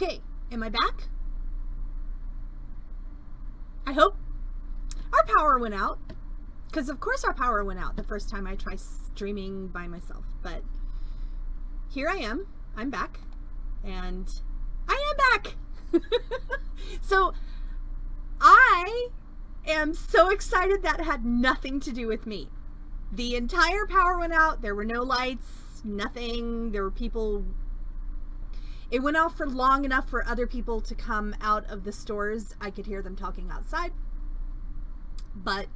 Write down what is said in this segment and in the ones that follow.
Okay, am I back? I hope. Our power went out. Because of course our power went out the first time I tried streaming by myself. But here I am. I'm back. And I am back! So I am so excited that had nothing to do with me. The entire power went out. There were no lights, nothing. There were people. It went off for long enough for other people to come out of the stores. I could hear them talking outside. But,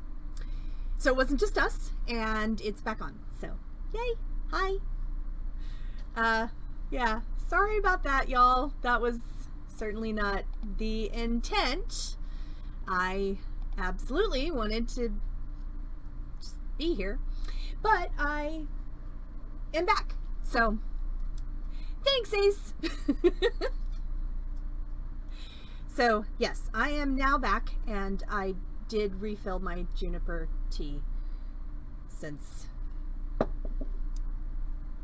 so it wasn't just us, and it's back on. So, yay. Hi. Yeah. Sorry about that, y'all. That was certainly not the intent. I absolutely wanted to just be here, but I am back. So, thanks, Ace. So, yes, I am now back, and I did refill my juniper tea since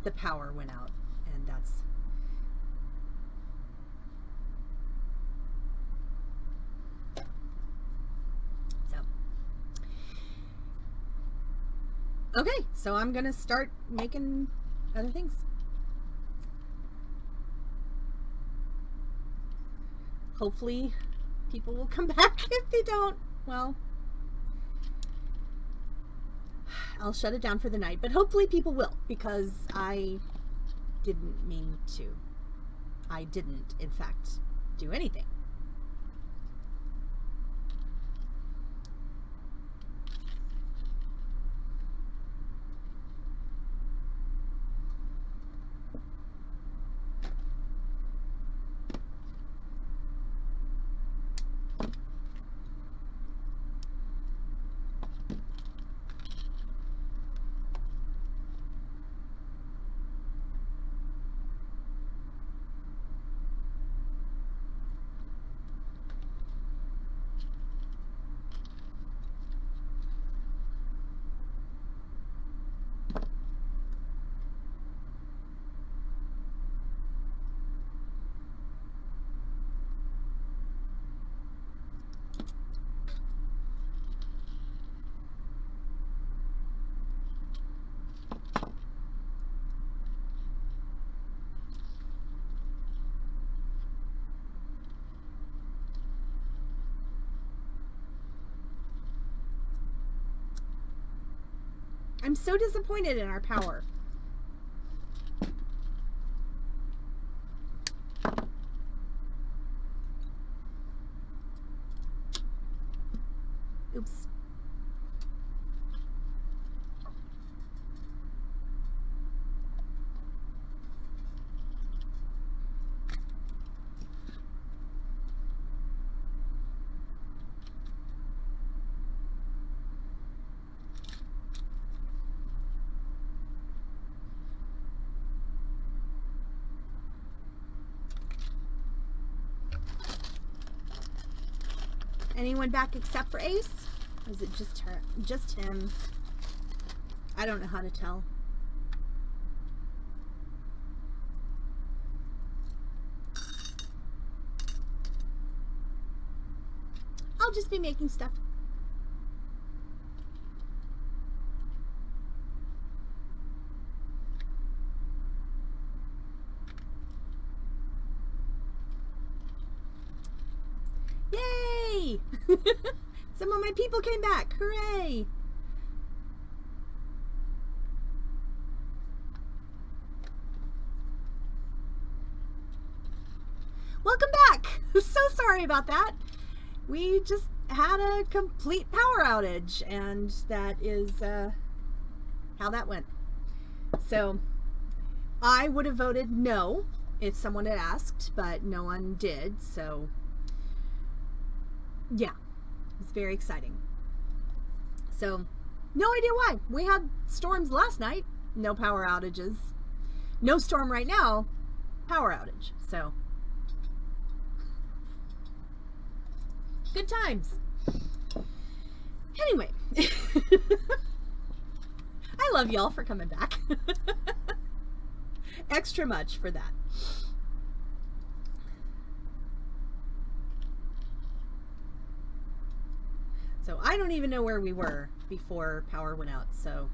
the power went out, and that's okay, so I'm gonna start making other things. Hopefully people will come back. If they don't, well, I'll shut it down for the night, but hopefully people will, because I didn't mean to. I didn't, in fact, do anything. I'm so disappointed in our power. Oops. Anyone back except for Ace? Or is it just her? Just him? I don't know how to tell. I'll just be making stuff. Yay! Some of my people came back. Hooray! Welcome back! So sorry about that. We just had a complete power outage, and that is how that went. So I would have voted no if someone had asked, but no one did, so yeah, it was very exciting. So no idea why. We had storms last night, no power outages. No storm right now, power outage. So good times. Anyway, I love y'all for coming back. Extra much for that. I don't even know where we were before power went out, so.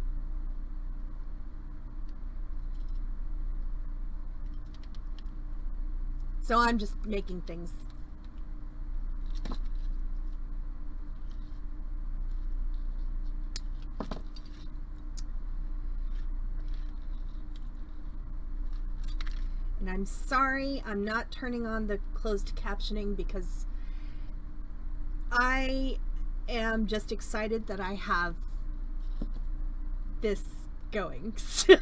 So I'm just making things. And I'm sorry, I'm not turning on the closed captioning because I am just excited that I have this going. So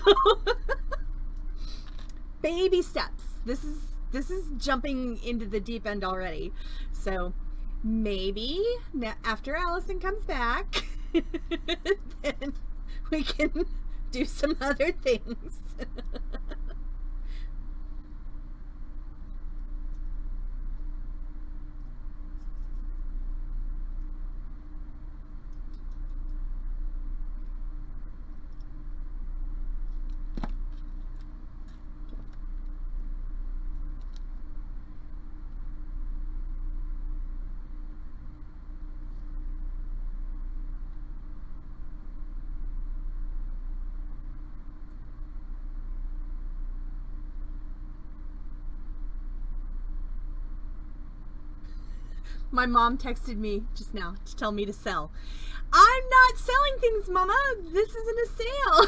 baby steps. This is jumping into the deep end already. So maybe after Allison comes back, then we can do some other things. My mom texted me just now to tell me to sell. I'm not selling things, Mama. This isn't a sale.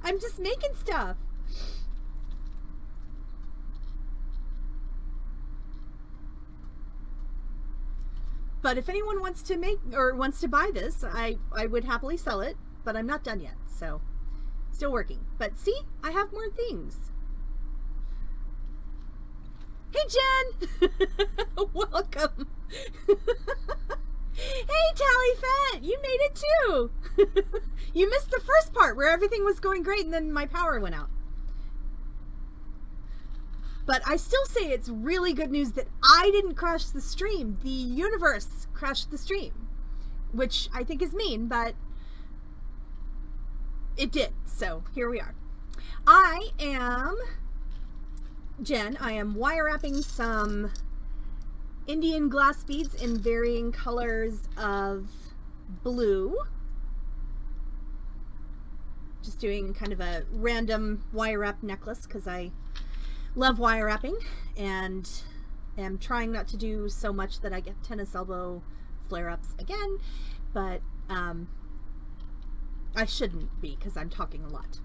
I'm just making stuff. But if anyone wants to make or wants to buy this, I would happily sell it, but I'm not done yet. So still working. But see, I have more things. Hey, Jen! Welcome! Hey, Tallyfat! You made it too! You missed the first part where everything was going great and then my power went out. But I still say it's really good news that I didn't crash the stream. The universe crashed the stream. Which I think is mean, but it did. So here we are. I am Jen. I am wire wrapping some Indian glass beads in varying colors of blue. Just doing kind of a random wire wrap necklace because I love wire wrapping and am trying not to do so much that I get tennis elbow flare-ups again, but I shouldn't be because I'm talking a lot.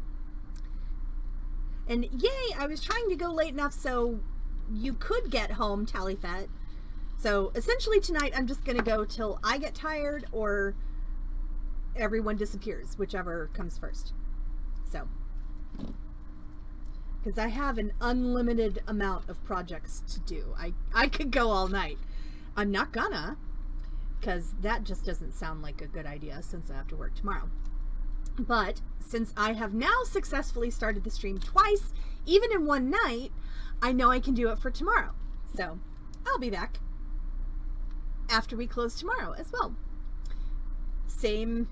And yay, I was trying to go late enough so you could get home, Tallyfat. So essentially tonight I'm just going to go till I get tired or everyone disappears, whichever comes first. So, because I have an unlimited amount of projects to do. I could go all night. I'm not gonna, because that just doesn't sound like a good idea since I have to work tomorrow. But since I have now successfully started the stream twice, even in one night, I know I can do it for tomorrow. So I'll be back after we close tomorrow as well. Same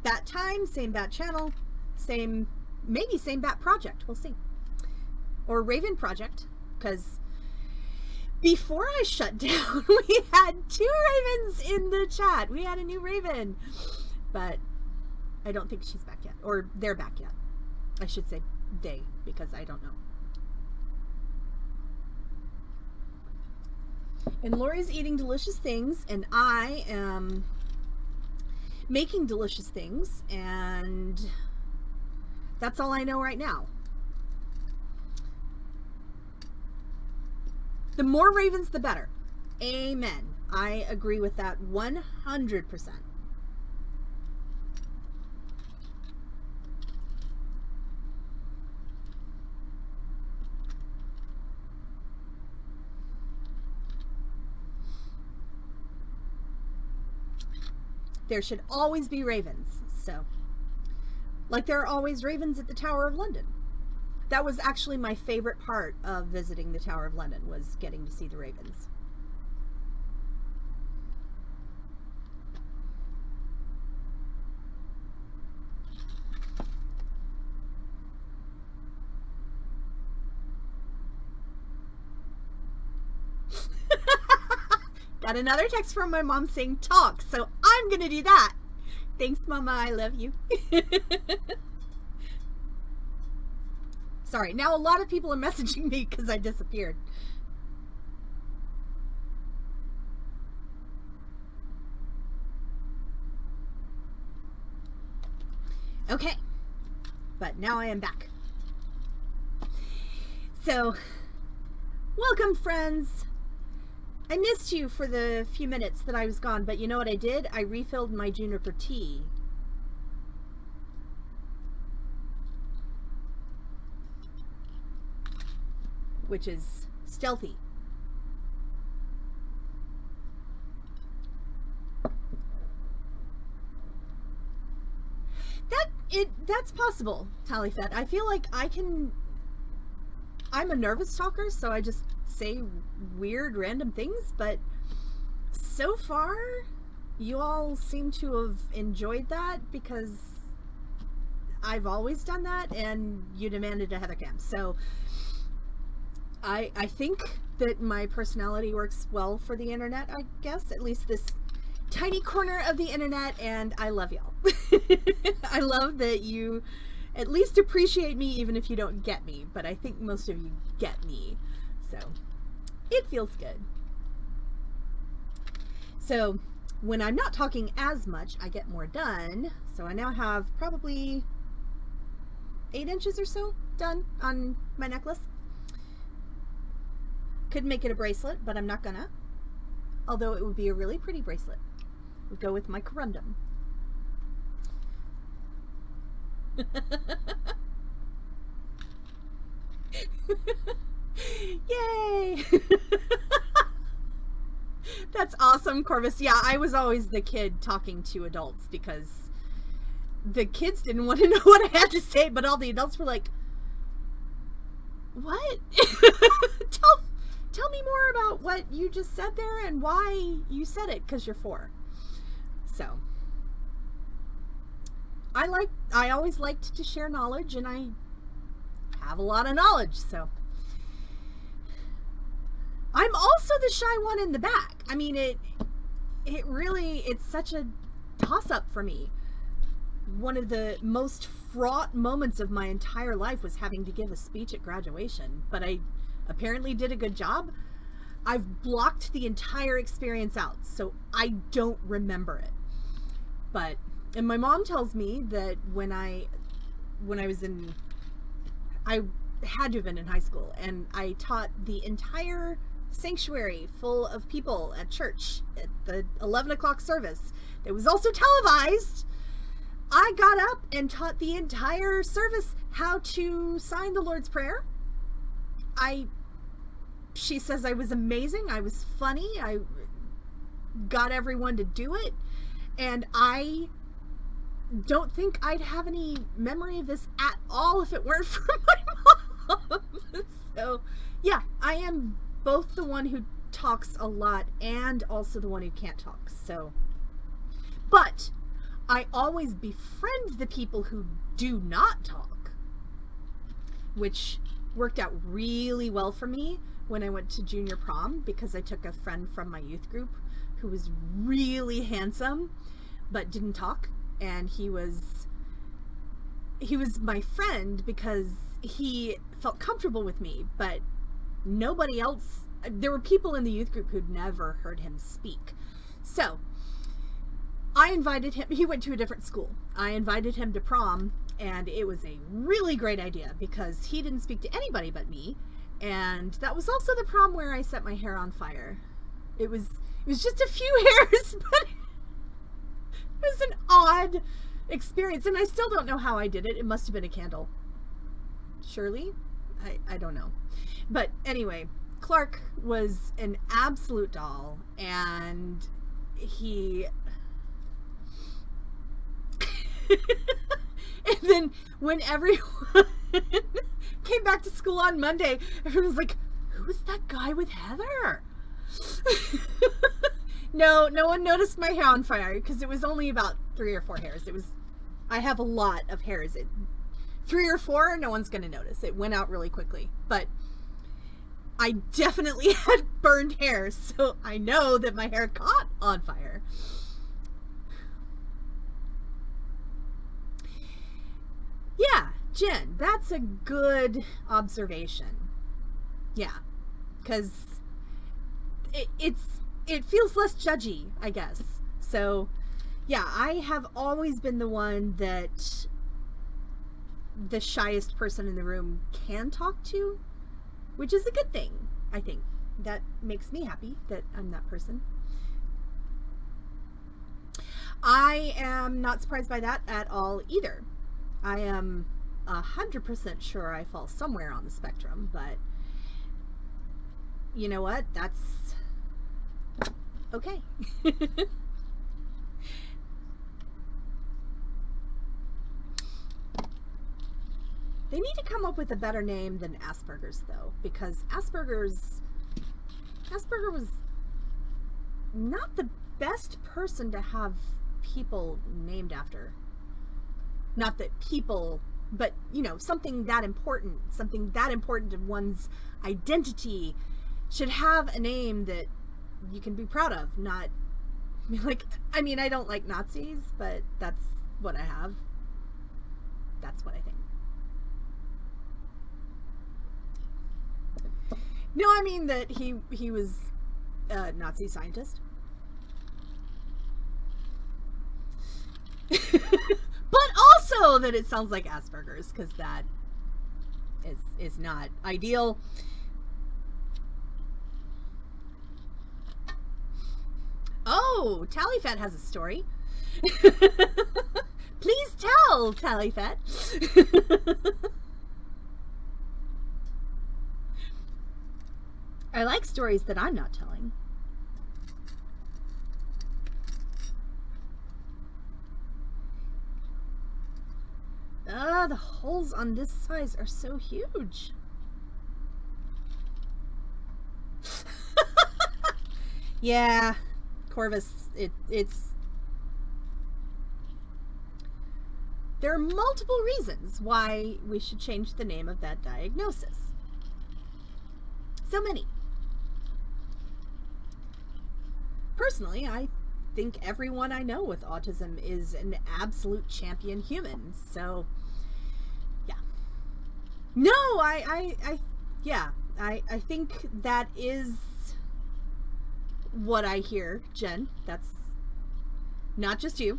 bat time, same bat channel, maybe same bat project. We'll see. Or Raven project, because before I shut down, we had 2 ravens in the chat. We had a new raven, but I don't think she's back yet, or they're back yet. I should say they, because I don't know. And Lori's eating delicious things, and I am making delicious things, and that's all I know right now. The more ravens, the better. Amen. I agree with that 100%. There should always be ravens. So, like there are always ravens at the Tower of London. That was actually my favorite part of visiting the Tower of London, was getting to see the ravens. got another text from my mom saying talk, so I'm gonna do that. Thanks, Mama. I love you. Sorry. Now a lot of people are messaging me because I disappeared. Okay. But now I am back. So, welcome, friends. I missed you for the few minutes that I was gone, but you know what I did? I refilled my juniper tea. Which is stealthy. That's possible, Tallyfet. I feel like I'm a nervous talker, so I just say weird random things, but so far you all seem to have enjoyed that because I've always done that and you demanded a Heather Cam. So I think that my personality works well for the internet, I guess, at least this tiny corner of the internet, and I love y'all. I love that you at least appreciate me even if you don't get me, but I think most of you get me, so it feels good. So when I'm not talking as much, I get more done. So I now have probably 8 inches or so done on my necklace. Could make it a bracelet, but I'm not gonna, although it would be a really pretty bracelet. Would go with my corundum. Yay! That's awesome, Corvus. Yeah, I was always the kid talking to adults because the kids didn't want to know what I had to say, but all the adults were like, what? Tell me more about what you just said there and why you said it, because you're 4. So I always liked to share knowledge, and I have a lot of knowledge, so I'm also the shy one in the back. I mean, it's such a toss-up for me. One of the most fraught moments of my entire life was having to give a speech at graduation, but I apparently did a good job. I've blocked the entire experience out, so I don't remember it. But, and my mom tells me that when I had to have been in high school, and I taught the entire sanctuary full of people at church at the 11 o'clock service that was also televised. I got up and taught the entire service how to sign the Lord's Prayer. She says I was amazing. I was funny. I got everyone to do it. And I don't think I'd have any memory of this at all if it weren't for my mom. So, yeah, I am both the one who talks a lot and also the one who can't talk. So, but I always befriend the people who do not talk, which worked out really well for me when I went to junior prom, because I took a friend from my youth group who was really handsome but didn't talk, and he was my friend because he felt comfortable with me, but nobody else. There were people in the youth group who'd never heard him speak. So I invited him. He went to a different school. I invited him to prom, and it was a really great idea because he didn't speak to anybody but me. And that was also the prom where I set my hair on fire. It was just a few hairs, but it was an odd experience, and I still don't know how I did it. It must have been a candle. Surely? I don't know. But anyway, Clark was an absolute doll, and he... And then when everyone came back to school on Monday, everyone was like, who was that guy with Heather? No one noticed my hair on fire because it was only about 3 or 4 hairs. I have a lot of hairs. 3 or 4, no one's going to notice. It went out really quickly. But I definitely had burned hair, so I know that my hair caught on fire. Yeah, Jen, that's a good observation. Yeah, because it feels less judgy, I guess. So, yeah, I have always been the one that the shyest person in the room can talk to, which is a good thing, I think. That makes me happy that I'm that person. I am not surprised by that at all either. I am 100% sure I fall somewhere on the spectrum, but you know what? That's okay. They need to come up with a better name than Asperger's, though, because Asperger was not the best person to have people named after. Not that people, but, you know, something that important to one's identity should have a name that you can be proud of, not like, I mean, I don't like Nazis, but that's what I have. That's what I think. No, I mean that he was a Nazi scientist. But also that it sounds like Asperger's, because that is not ideal. Oh, Tallyfat has a story. Please tell, Tallyfat. I like stories that I'm not telling. The holes on this size are so huge. Yeah, Corvus, it's... There are multiple reasons why we should change the name of that diagnosis. So many. Personally, I think everyone I know with autism is an absolute champion human. So, yeah. No, I think that is what I hear, Jen. That's not just you.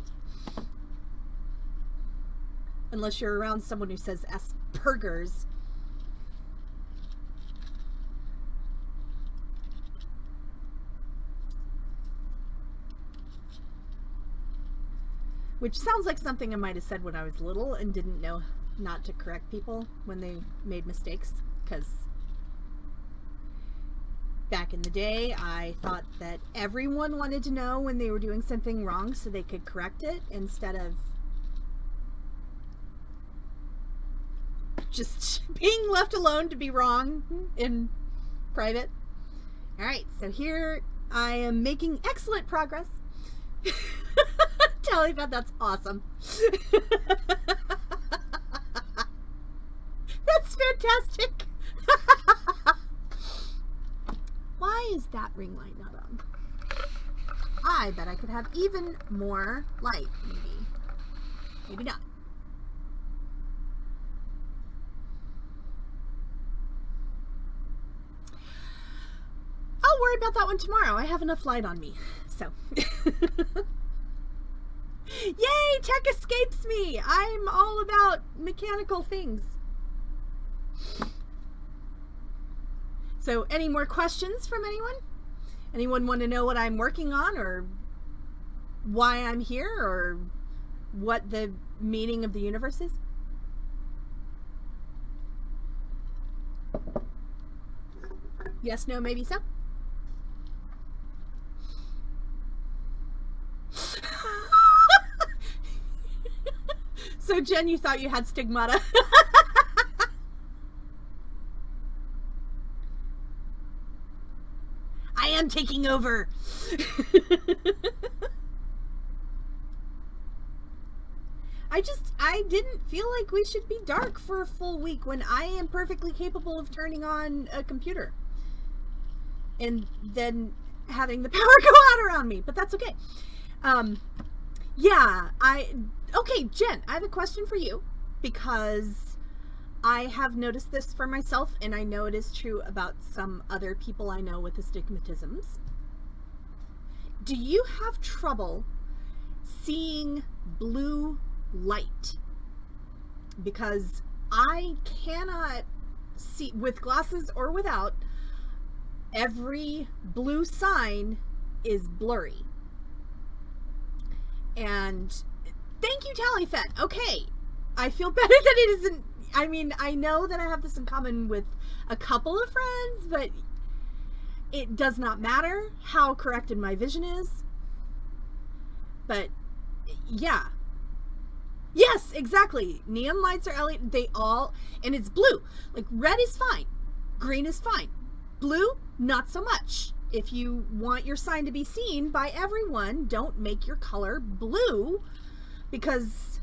Unless you're around someone who says Asperger's. Which sounds like something I might have said when I was little and didn't know not to correct people when they made mistakes. Because back in the day, I thought that everyone wanted to know when they were doing something wrong so they could correct it instead of just being left alone to be wrong in private. Alright, so here I am making excellent progress. Tallyfat, that's awesome. That's fantastic. Why is that ring light not on? I bet I could have even more light, maybe. Maybe not. I'll worry about that one tomorrow. I have enough light on me, so. Yay, tech escapes me. I'm all about mechanical things. So, any more questions from anyone? Anyone want to know what I'm working on, or why I'm here, or what the meaning of the universe is? Yes, no, maybe so. So, Jen, you thought you had stigmata. I am taking over. I didn't feel like we should be dark for a full week when I am perfectly capable of turning on a computer. and then having the power go out around me, but that's okay. Yeah, okay, Jen, I have a question for you, because I have noticed this for myself, and I know it is true about some other people I know with astigmatisms. Do you have trouble seeing blue light? Because I cannot see, with glasses or without, every blue sign is blurry. And thank you, Tallyfet. Okay, I feel better that it isn't. I mean, I know that I have this in common with a couple of friends, but it does not matter how corrected my vision is. But yeah. Yes, exactly. Neon lights are LED. They all, and it's blue. Like red is fine. Green is fine. Blue, not so much. If you want your sign to be seen by everyone, don't make your color blue, because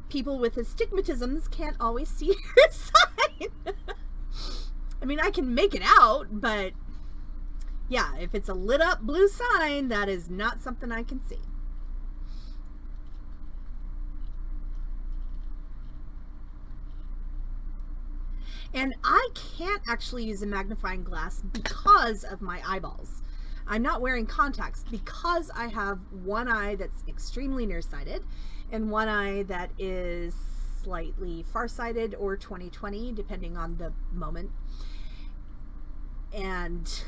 people with astigmatisms can't always see your sign. I mean, I can make it out, but yeah, if it's a lit up blue sign, that is not something I can see. And I can't actually use a magnifying glass because of my eyeballs. I'm not wearing contacts because I have one eye that's extremely nearsighted and one eye that is slightly farsighted, or 20/20, depending on the moment. And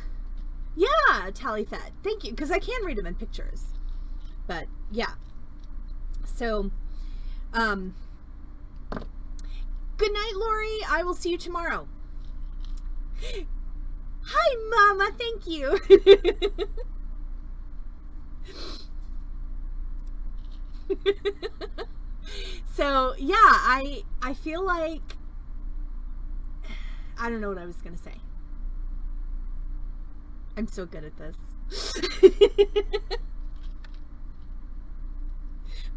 yeah, Tallyfet, thank you, because I can read them in pictures. But yeah, so good night, Lori. I will see you tomorrow. Hi, Mama. Thank you. So yeah, I feel like, I don't know what I was gonna say. I'm so good at this.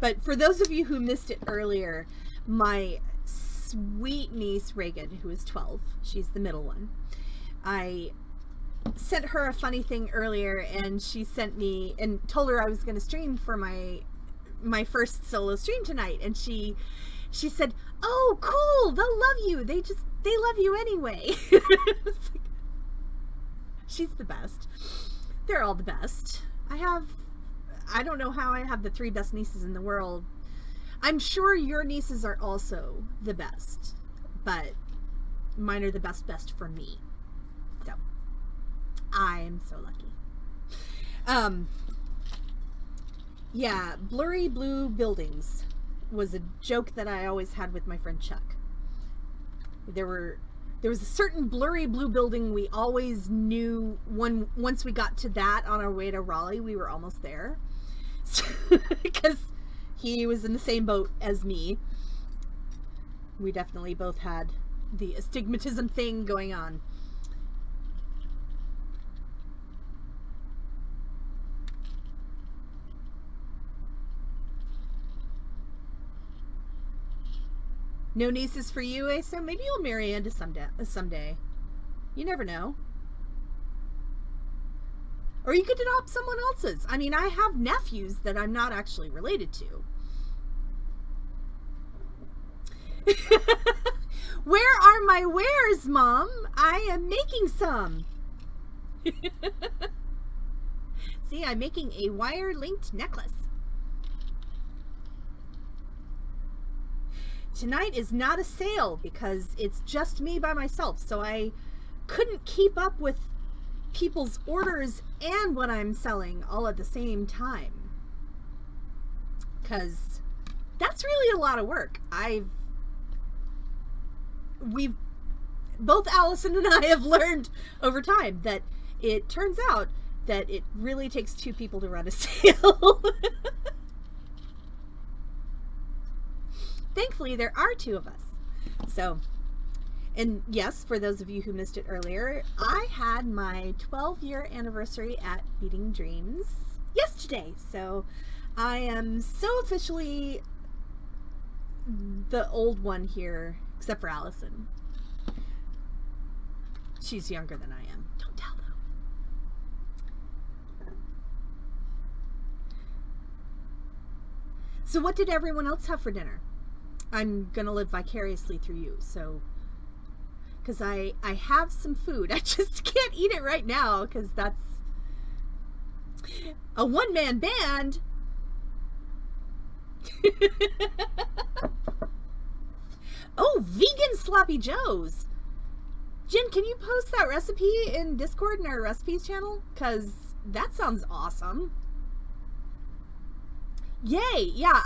But for those of you who missed it earlier, my sweet niece Reagan, who is 12, she's the middle one, I sent her a funny thing earlier, and she sent me and told her I was going to stream for my first solo stream tonight, and she said, "Oh, cool, they'll love you, they love you anyway." She's the best. They're all the best. I don't know how I have the 3 best nieces in the world. I'm sure your nieces are also the best, but mine are the best for me. So I'm so lucky. Yeah, blurry blue buildings was a joke that I always had with my friend Chuck. There was a certain blurry blue building we always knew once we got to that on our way to Raleigh, we were almost there. Because he was in the same boat as me. We definitely both had the astigmatism thing going on. No nieces for you, Asa? Maybe you'll marry into someday. You never know. Or you could adopt someone else's. I mean, I have nephews that I'm not actually related to. Where are my wares, Mom? I am making some. See, I'm making a wire-linked necklace. Tonight is not a sale because it's just me by myself, so I couldn't keep up with people's orders and what I'm selling all at the same time, because that's really a lot of work. Both Allison and I have learned over time that it turns out that it really takes 2 people to run a sale. Thankfully, there are 2 of us. So, and yes, for those of you who missed it earlier, I had my 12-year anniversary at Beading Dreams yesterday. So, I am so officially the old one here, except for Allison. She's younger than I am. Don't tell them. So what did everyone else have for dinner? I'm going to live vicariously through you, so... Because I have some food. I just can't eat it right now, because that's a one-man band. Oh, vegan sloppy joes. Jen, can you post that recipe in Discord in our recipes channel? Because that sounds awesome. Yay. Yeah,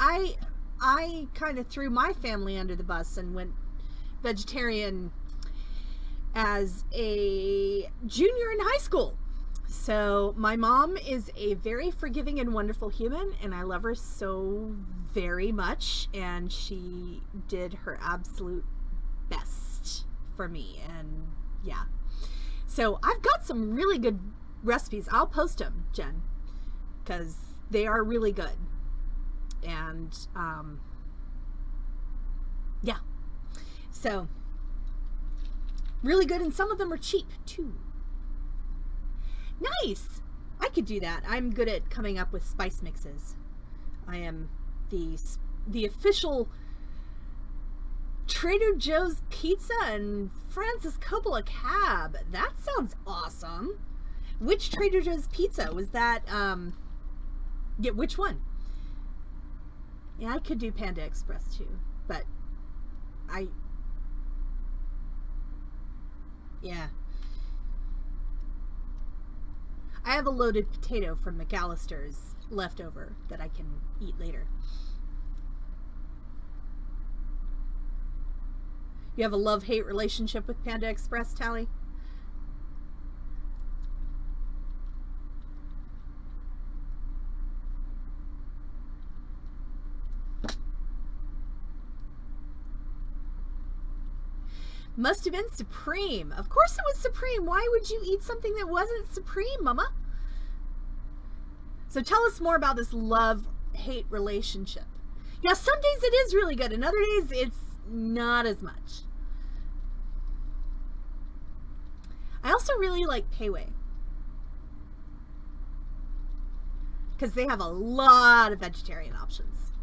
I kind of threw my family under the bus and went vegetarian as a junior in high school. So my mom is a very forgiving and wonderful human, and I love her so very much, and she did her absolute best for me. And yeah, so I've got some really good recipes. I'll post them, Jen, because they are really good. And yeah, so really good, and some of them are cheap too. Nice. I could do that. I'm good at coming up with spice mixes. I am the official Trader Joe's pizza and Francis Coppola cab. That sounds awesome. Which Trader Joe's pizza was that? Yeah, which one? Yeah, I could do Panda Express too, but yeah. I have a loaded potato from McAllister's left over that I can eat later. You have a love-hate relationship with Panda Express, Tally? Must have been Supreme. Of course it was Supreme. Why would you eat something that wasn't Supreme, Mama? So tell us more about this love-hate relationship. Yeah, some days it is really good, and other days it's not as much. I also really like Payway, because they have a lot of vegetarian options.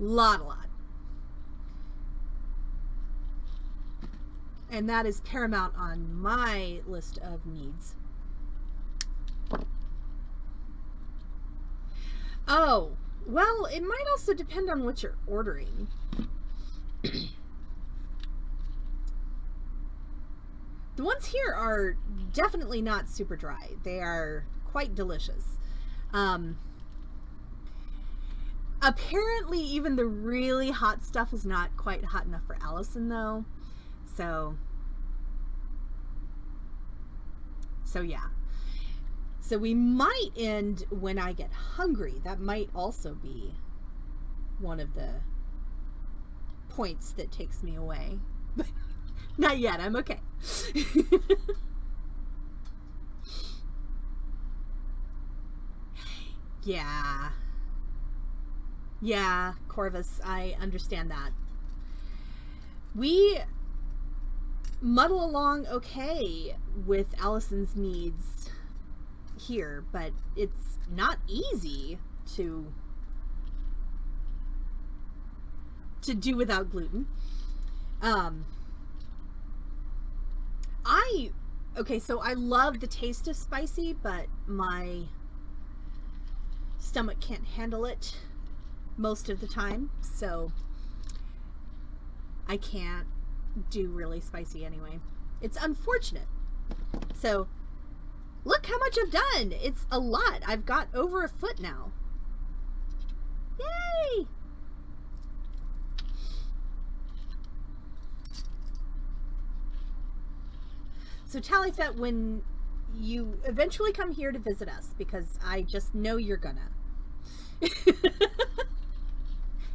Lot. And that is paramount on my list of needs. Oh, well, it might also depend on what you're ordering. The ones here are definitely not super dry. They are quite delicious. Apparently, even the really hot stuff is not quite hot enough for Allison, though. So yeah. So we might end when I get hungry. That might also be one of the points that takes me away. But not yet. I'm okay. Yeah. Yeah, Corvus, I understand that. We muddle along okay with Allison's needs here, but it's not easy to do without gluten. Okay, so I love the taste of spicy, but my stomach can't handle it most of the time, so I can't do really spicy anyway. It's unfortunate. So look how much I've done. It's a lot. I've got over a foot now. Yay! So Talifet, when you eventually come here to visit us, because I just know you're gonna.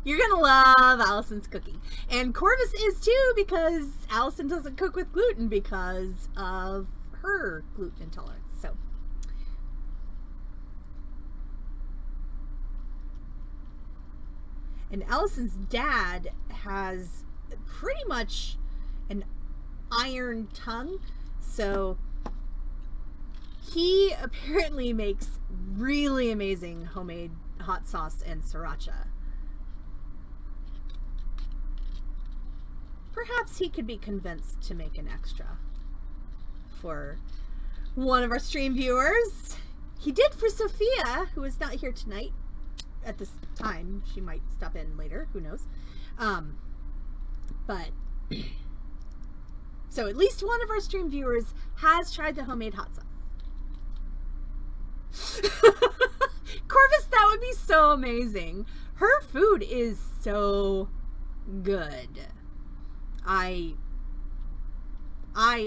You're gonna love Allison's cooking. And Corvus is too, because Allison doesn't cook with gluten because of her gluten intolerance. So and Allison's dad has pretty much an iron tongue. So he apparently makes really amazing homemade hot sauce and sriracha. Perhaps he could be convinced to make an extra for one of our stream viewers. He did for Sophia, who is not here tonight at this time. She might stop in later, who knows. But so at least one of our stream viewers has tried the homemade hot sauce. Corvus, that would be so amazing. Her food is so good. I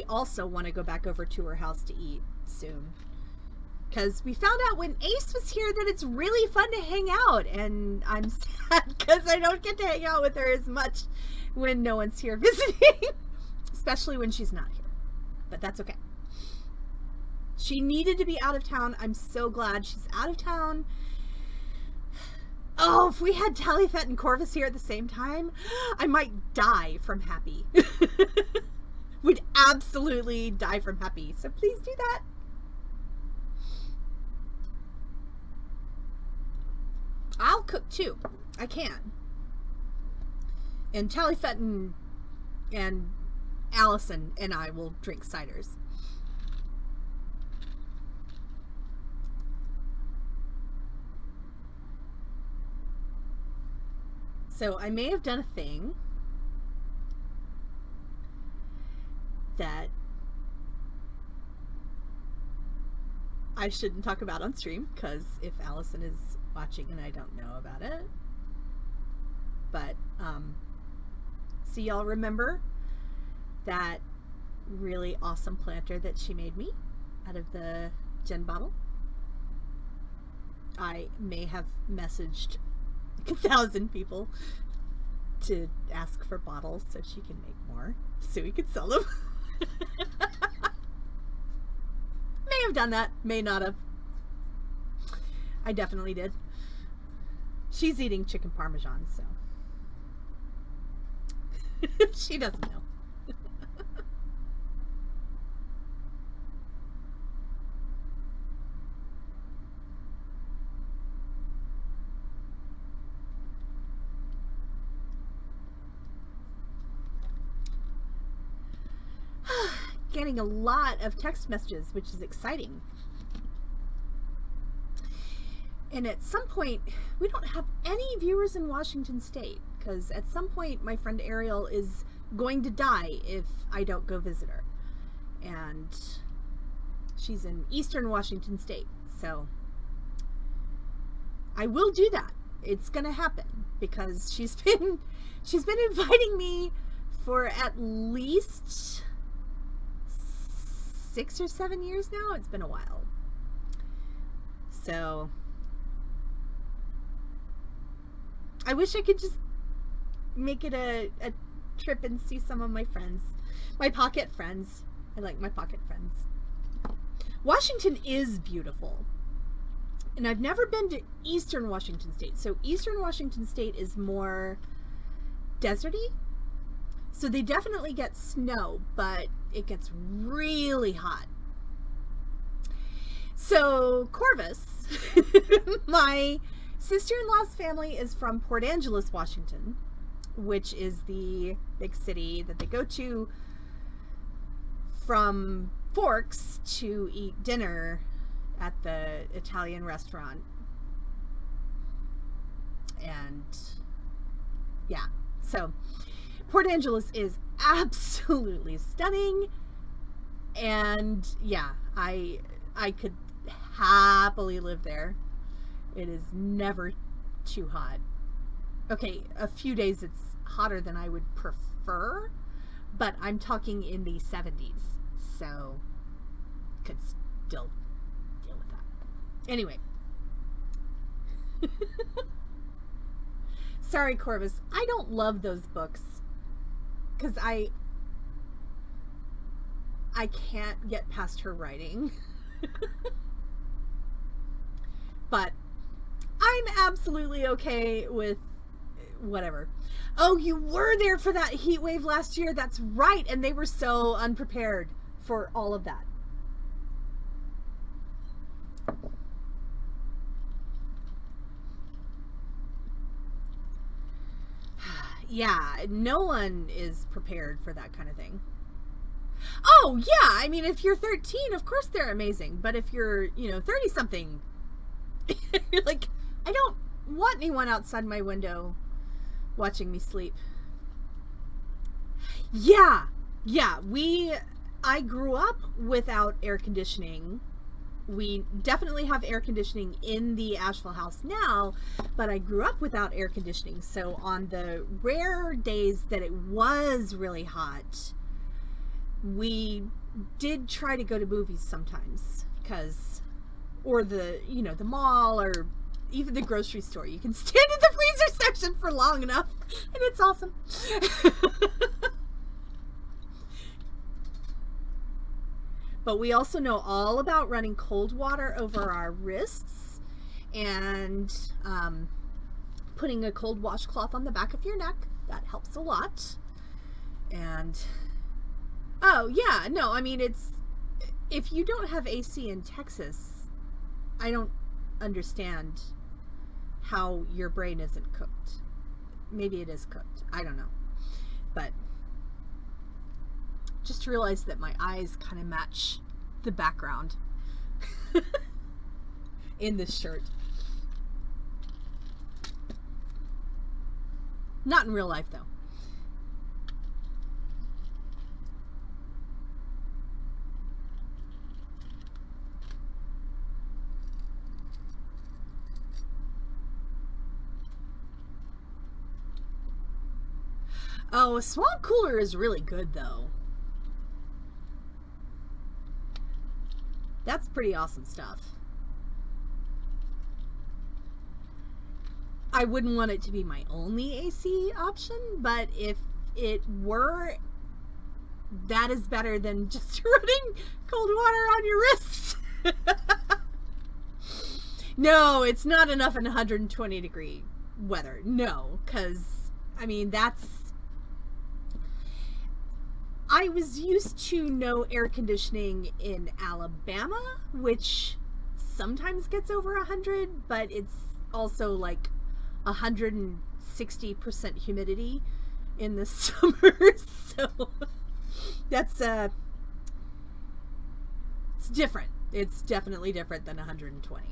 also want to go back over to her house to eat soon, because we found out when Ace was here that it's really fun to hang out, and I'm sad because I don't get to hang out with her as much when no one's here visiting, especially when she's not here, but that's okay. She needed to be out of town. I'm so glad she's out of town. Oh, if we had Talifet and Corvus here at the same time, I might die from happy. Would absolutely die from happy. So please do that. I'll cook too. I can. And Talifet and Allison and I will drink ciders. So I may have done a thing that I shouldn't talk about on stream, because if Allison is watching and I don't know about it. But so y'all remember that really awesome planter that she made me out of the gin bottle? I may have messaged 1,000 people to ask for bottles so she can make more so we could sell them. May have done that, may not have. I definitely did. She's eating chicken parmesan, so she doesn't know. Getting a lot of text messages, which is exciting. And at some point, we don't have any viewers in Washington State, because at some point my friend Ariel is going to die if I don't go visit her. And she's in Eastern Washington State, so I will do that. It's gonna happen, because she's been inviting me for at least 6 or 7 years now. It's been a while. So I wish I could just make it a trip and see some of my friends. My pocket friends. I like my pocket friends. Washington is beautiful. And I've never been to Eastern Washington State. So Eastern Washington State is more deserty. So they definitely get snow, but it gets really hot. So Corvus, my sister-in-law's family is from Port Angeles, Washington, which is the big city that they go to from Forks to eat dinner at the Italian restaurant. And yeah, so Port Angeles is absolutely stunning, and yeah, I could happily live there. It is never too hot. Okay, a few days it's hotter than I would prefer, but I'm talking in the 70s, so could still deal with that. Anyway. Sorry, Corvus, I don't love those books because I can't get past her writing. But I'm absolutely okay with whatever. Oh, you were there for that heat wave last year. That's right. And they were so unprepared for all of that. Yeah, no one is prepared for that kind of thing. Oh, yeah. I mean, if you're 13, of course they're amazing. But if you're, 30 something, you're like, I don't want anyone outside my window watching me sleep. Yeah. I grew up without air conditioning. We definitely have air conditioning in the Asheville house now, but I grew up without air conditioning. So on the rare days that it was really hot, we did try to go to movies sometimes, or the mall, or even the grocery store. You can stand in the freezer section for long enough, and it's awesome. But we also know all about running cold water over our wrists and putting a cold washcloth on the back of your neck. That helps a lot. And, oh, yeah, no, I mean, if you don't have AC in Texas, I don't understand how your brain isn't cooked. Maybe it is cooked. I don't know. But just realized that my eyes kind of match the background in this shirt. Not in real life, though. Oh, a swamp cooler is really good, though. That's pretty awesome stuff. I wouldn't want it to be my only AC option, but if it were, that is better than just running cold water on your wrists. No, it's not enough in 120 degree weather. No, because, I mean, I was used to no air conditioning in Alabama, which sometimes gets over 100, but it's also like 160% humidity in the summer. So that's it's different. It's definitely different than 120.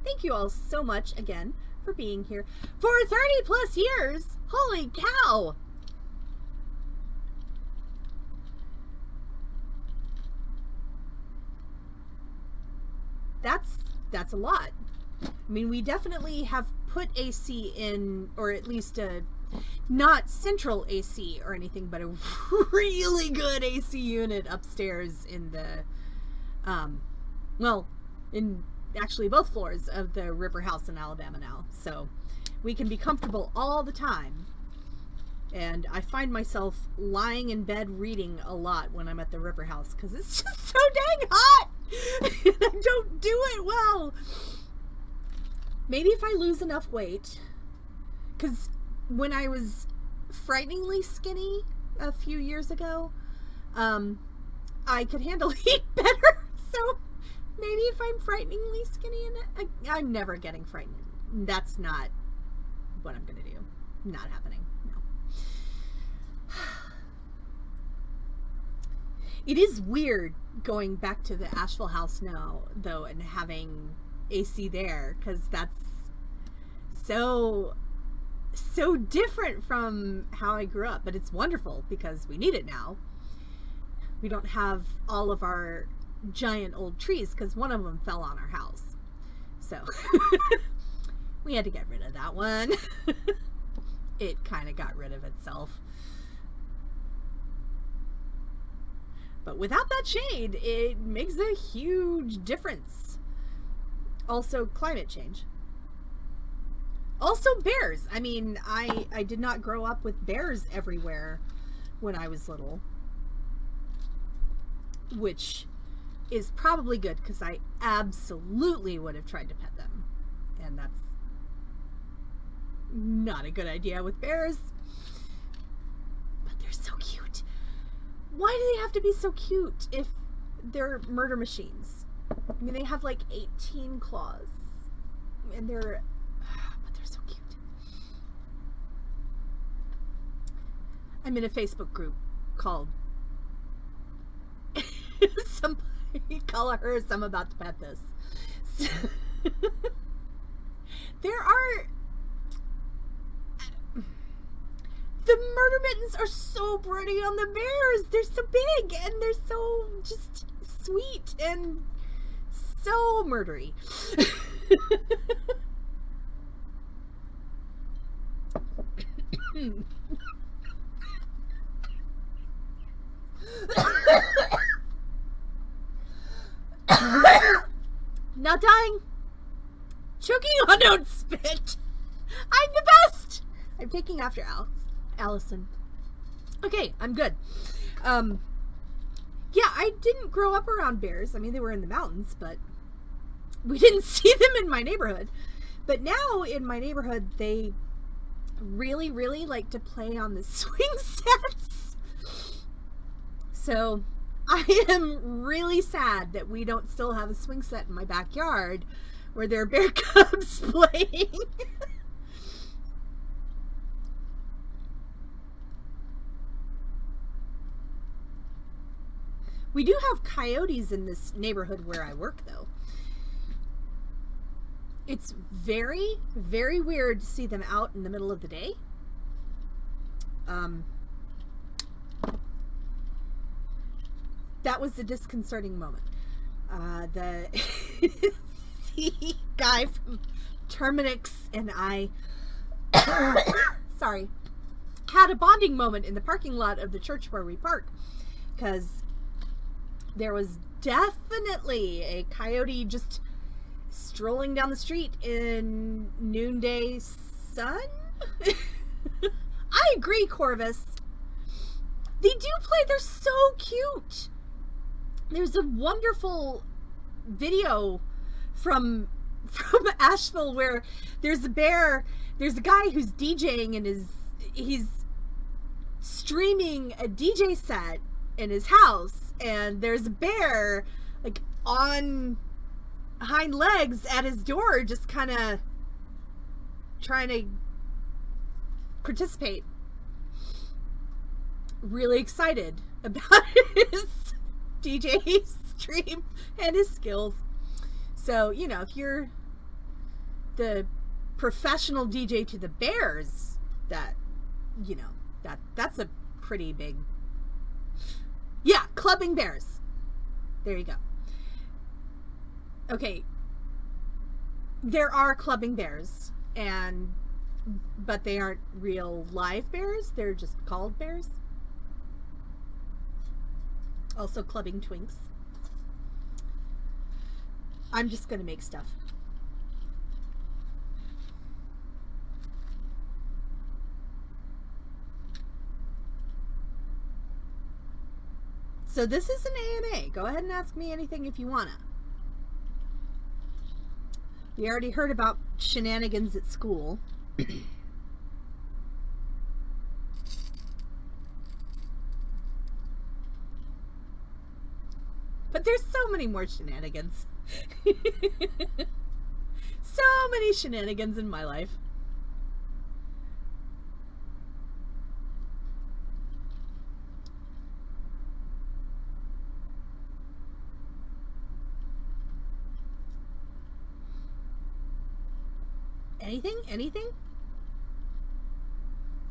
Thank you all so much again for being here for 30 plus years. Holy cow. That's a lot. I mean, we definitely have put AC in, or at least not central AC or anything, but a really good AC unit upstairs in the, in actually both floors of the River House in Alabama now. So we can be comfortable all the time. And I find myself lying in bed reading a lot when I'm at the River House because it's just so dang hot. And I don't do it well. Maybe if I lose enough weight, because when I was frighteningly skinny a few years ago, I could handle heat better. So maybe if I'm frighteningly skinny, and I'm never getting frightened. That's not what I'm going to do. Not happening. It is weird going back to the Asheville house now, though, and having AC there, because that's so different from how I grew up. But it's wonderful because we need it now. We don't have all of our giant old trees because one of them fell on our house. So we had to get rid of that one. It kind of got rid of itself. But without that shade, it makes a huge difference. Also, climate change. Also, bears. I mean, I did not grow up with bears everywhere when I was little. which is probably good because I absolutely would have tried to pet them. And that's not a good idea with bears. But they're so cute. Why do they have to be so cute if they're murder machines? I mean, they have like 18 claws. And but they're so cute. I'm in a Facebook group called somebody call her, I'm about to pet this. So, there are the murder mittens are so pretty on the bears. They're so big and they're so just sweet and so murdery. Not dying. Choking on own spit. I'm the best. I'm taking after Allison. Okay, I'm good. Yeah, I didn't grow up around bears. I mean, they were in the mountains, but we didn't see them in my neighborhood. But now in my neighborhood, they really, really like to play on the swing sets. So I am really sad that we don't still have a swing set in my backyard where there are bear cubs playing. We do have coyotes in this neighborhood where I work, though. It's very, very weird to see them out in the middle of the day. That was a disconcerting moment. The guy from Terminix and I, sorry, had a bonding moment in the parking lot of the church where we park, because there was definitely a coyote just strolling down the street in noonday sun. I agree, Corvus. They do play. They're so cute. There's a wonderful video from Asheville where there's a bear. There's a guy who's DJing and he's streaming a DJ set in his house, and there's a bear like on hind legs at his door, just kind of trying to participate. Really excited about his DJ stream and his skills. So, you know, if you're the professional DJ to the bears, that, you know, that's a pretty big, yeah, clubbing bears. There you go. Okay, there are clubbing bears, but they aren't real live bears. They're just called bears. Also clubbing twinks. I'm just gonna make stuff. So this is an AMA. Go ahead and ask me anything if you wanna. We already heard about shenanigans at school. But there's so many more shenanigans. So many shenanigans in my life. Anything?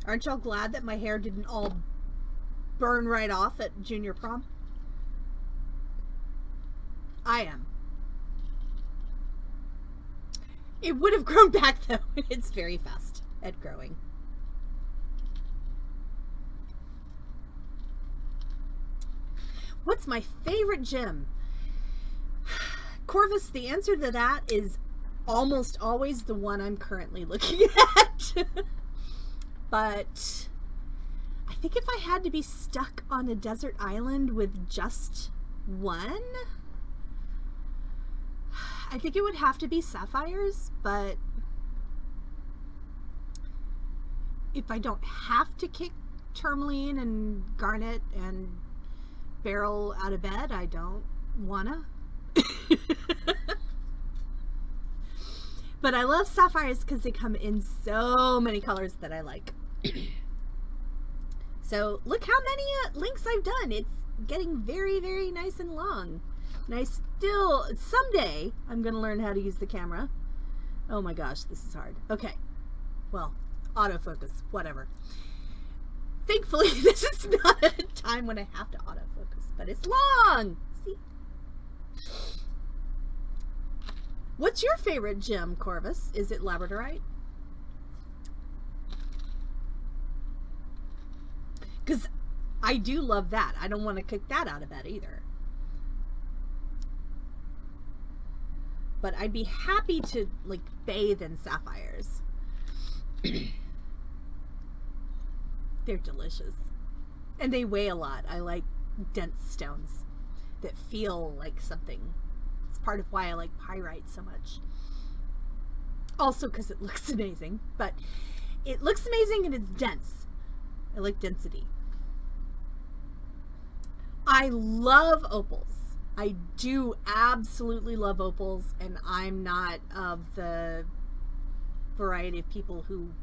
Aren't y'all glad that my hair didn't all burn right off at junior prom? I am. It would have grown back though. It's very fast at growing. What's my favorite gym? Corvus, the answer to that is almost always the one I'm currently looking at. But I think if I had to be stuck on a desert island with just one, I think it would have to be sapphires, but if I don't have to kick tourmaline and garnet and beryl out of bed, I don't wanna. But I love sapphires because they come in so many colors that I like. So look how many links I've done. It's getting very, very nice and long. And I still, someday, I'm going to learn how to use the camera. Oh my gosh, this is hard. Okay. Well, autofocus, whatever. Thankfully, this is not a time when I have to autofocus, but it's long. See? What's your favorite gem, Corvus? Is it labradorite? Because I do love that. I don't want to kick that out of bed either. But I'd be happy to like bathe in sapphires. They're delicious. And they weigh a lot. I like dense stones that feel like something. It's part of why I like pyrite so much. Also because it looks amazing. But it looks amazing and it's dense. I like density. I love opals. I do absolutely love opals, and I'm not of the variety of people who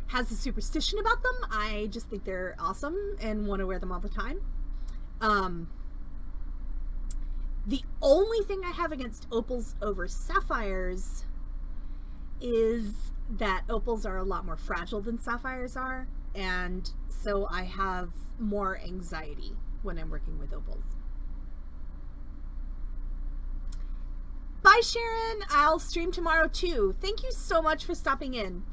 has a superstition about them. I just think they're awesome and want to wear them all the time. The only thing I have against opals over sapphires is that opals are a lot more fragile than sapphires are, and so I have more anxiety when I'm working with opals. Bye, Sharon. I'll stream tomorrow too. Thank you so much for stopping in.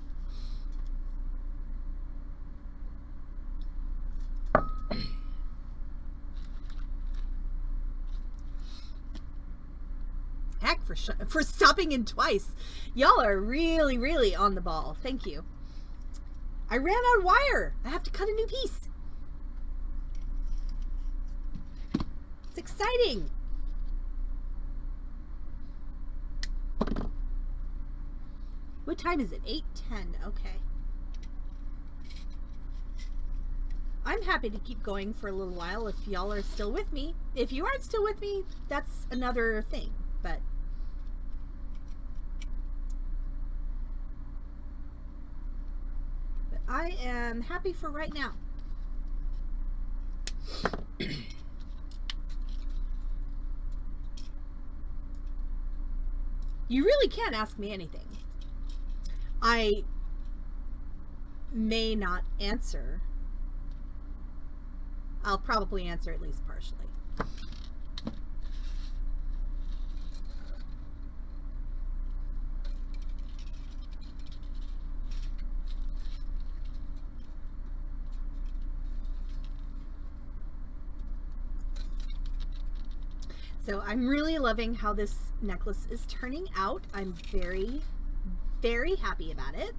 Heck, for stopping in twice. Y'all are really, really on the ball. Thank you. I ran out of wire. I have to cut a new piece. It's exciting. What time is it? 8:10. Okay. I'm happy to keep going for a little while if y'all are still with me. If you aren't still with me, that's another thing. But I am happy for right now. You really can't ask me anything. I may not answer. I'll probably answer at least partially. So I'm really loving how this necklace is turning out. I'm very, very happy about it.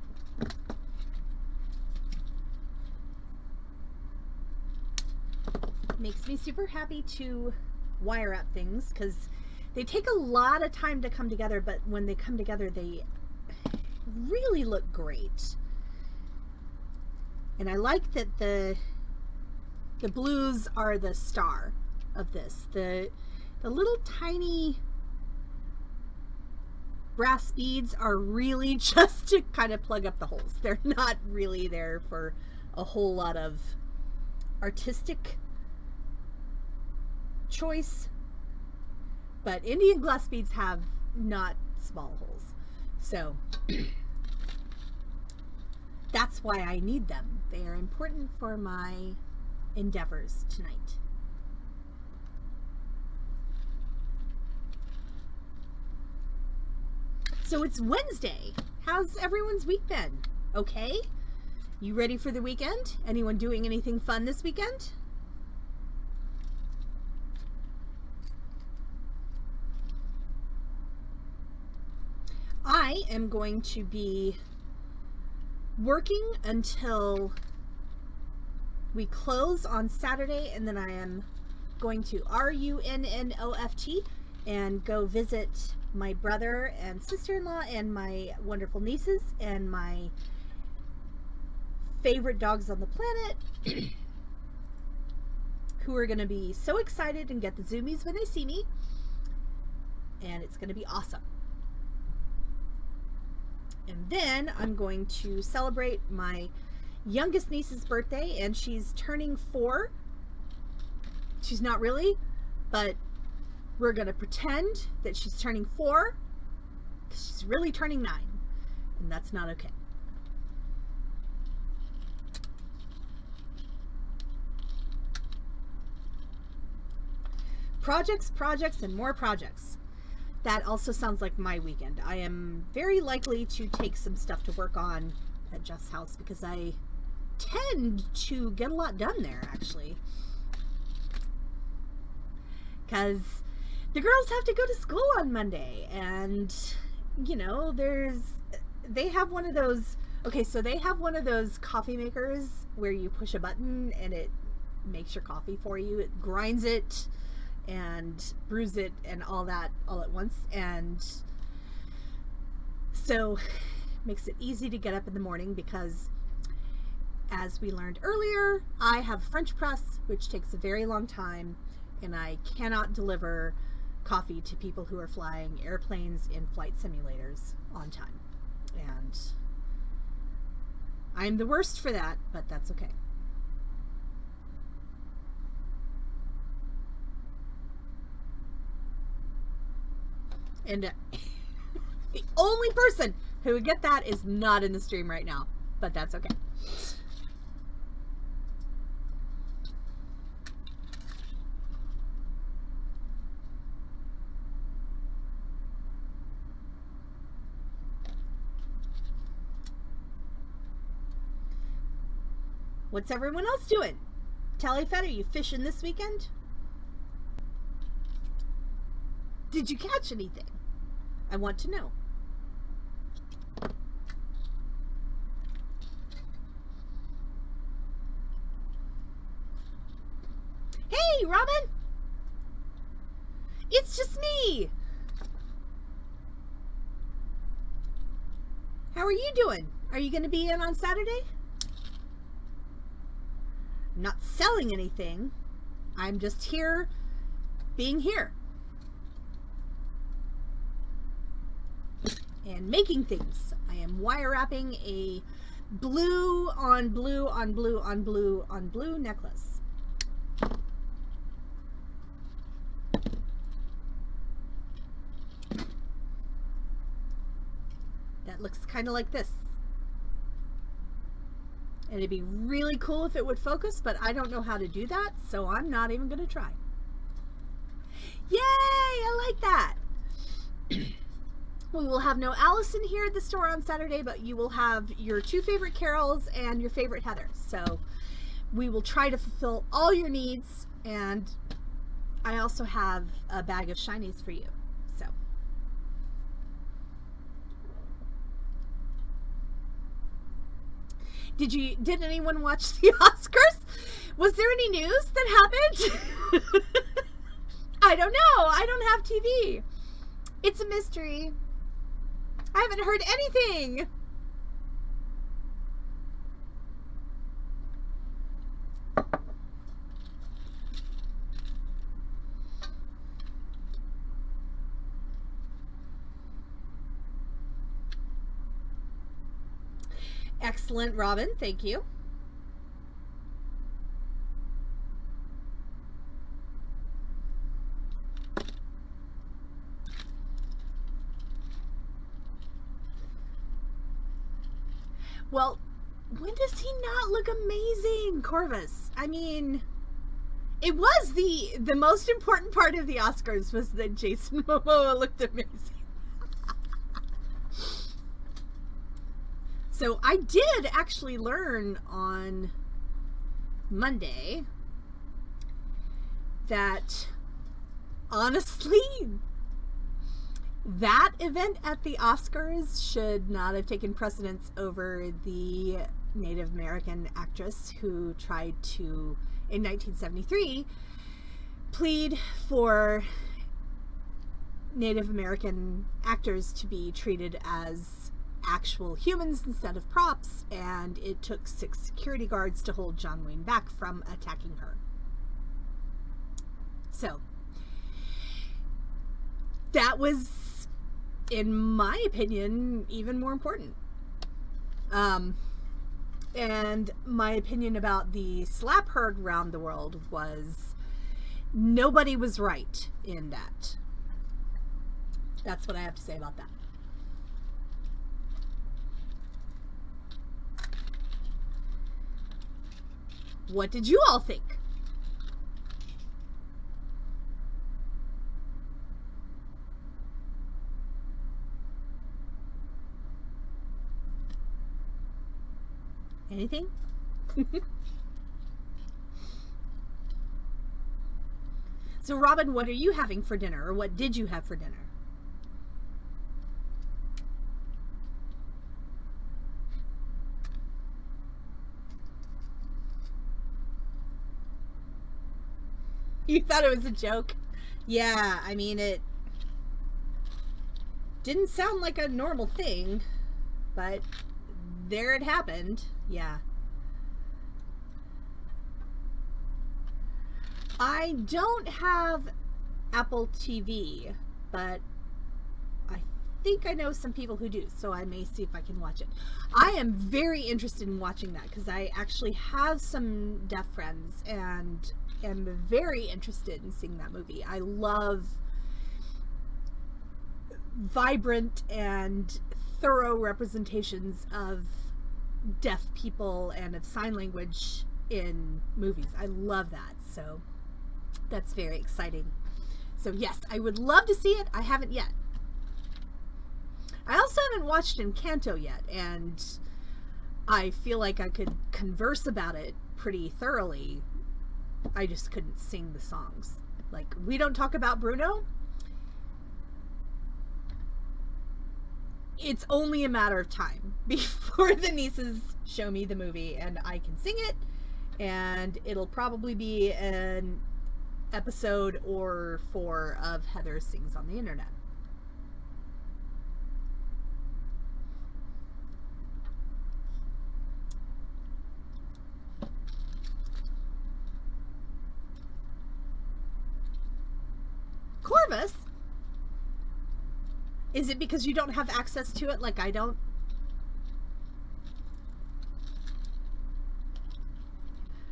Makes me super happy to wire up things because they take a lot of time to come together, but when they come together, they really look great. And I like that the blues are the star of this. The little tiny brass beads are really just to kind of plug up the holes. They're not really there for a whole lot of artistic choice, but Indian glass beads have not small holes, so that's why I need them. They are important for my endeavors tonight. So it's Wednesday. How's everyone's week been? Okay? You ready for the weekend? Anyone doing anything fun this weekend? I am going to be working until we close on Saturday, and then I am going to RUNNOFT and go visit my brother and sister-in-law and my wonderful nieces and my favorite dogs on the planet who are going to be so excited and get the zoomies when they see me, and it's going to be awesome. And then I'm going to celebrate my youngest niece's birthday, and she's turning 4. She's not really, but we're going to pretend that she's turning 4 because she's really turning 9, and that's not okay. Projects, and more projects. That also sounds like my weekend. I am very likely to take some stuff to work on at Jeff's house because I tend to get a lot done there, actually. Because the girls have to go to school on Monday, and, you know, they have one of those, okay, so they have one of those coffee makers where you push a button and it makes your coffee for you. It grinds it and brews it and all that all at once, and so makes it easy to get up in the morning because, as we learned earlier, I have French press, which takes a very long time, and I cannot deliver coffee to people who are flying airplanes in flight simulators on time, and I'm the worst for that, but that's okay. And the only person who would get that is not in the stream right now, but that's okay. What's everyone else doing? Tallyfed, are you fishing this weekend? Did you catch anything? I want to know. Hey, Robin! It's just me! How are you doing? Are you going to be in on Saturday? I'm not selling anything. I'm just here being here. And making things. I am wire wrapping a blue on blue on blue on blue on blue necklace. That looks kind of like this. And it'd be really cool if it would focus, but I don't know how to do that, so I'm not even going to try. Yay! I like that. We will have no Allison here at the store on Saturday, but you will have your 2 favorite Carols and your favorite Heather. So we will try to fulfill all your needs, and I also have a bag of shinies for you. So did anyone watch the Oscars? Was there any news that happened? I don't know. I don't have TV. It's a mystery. I haven't heard anything. Excellent, Robin. Thank you. Well, when does he not look amazing, Corvus? I mean, it was the most important part of the Oscars was that Jason Momoa looked amazing. So I did actually learn on Monday that, honestly, that event at the Oscars should not have taken precedence over the Native American actress who tried to, in 1973, plead for Native American actors to be treated as actual humans instead of props, and it took 6 security guards to hold John Wayne back from attacking her. So that was, in my opinion, even more important. And my opinion about the slap heard around the world was nobody was right in that. That's what I have to say about that. What did you all think? Anything? So, Robin, what are you having for dinner, or what did you have for dinner? You thought it was a joke? Yeah, I mean, it didn't sound like a normal thing, but there it happened. Yeah. I don't have Apple TV, but I think I know some people who do, so I may see if I can watch it. I am very interested in watching that because I actually have some deaf friends and am very interested in seeing that movie. I love vibrant and thorough representations of deaf people and of sign language in movies. I love that, so that's very exciting. So yes, I would love to see it. I haven't yet. I also haven't watched Encanto yet, and I feel like I could converse about it pretty thoroughly. I just couldn't sing the songs. Like, we don't talk about Bruno. It's only a matter of time before the nieces show me the movie and I can sing it, and it'll probably be an episode or 4 of Heather Sings on the Internet. Corvus? Is it because you don't have access to it like I don't?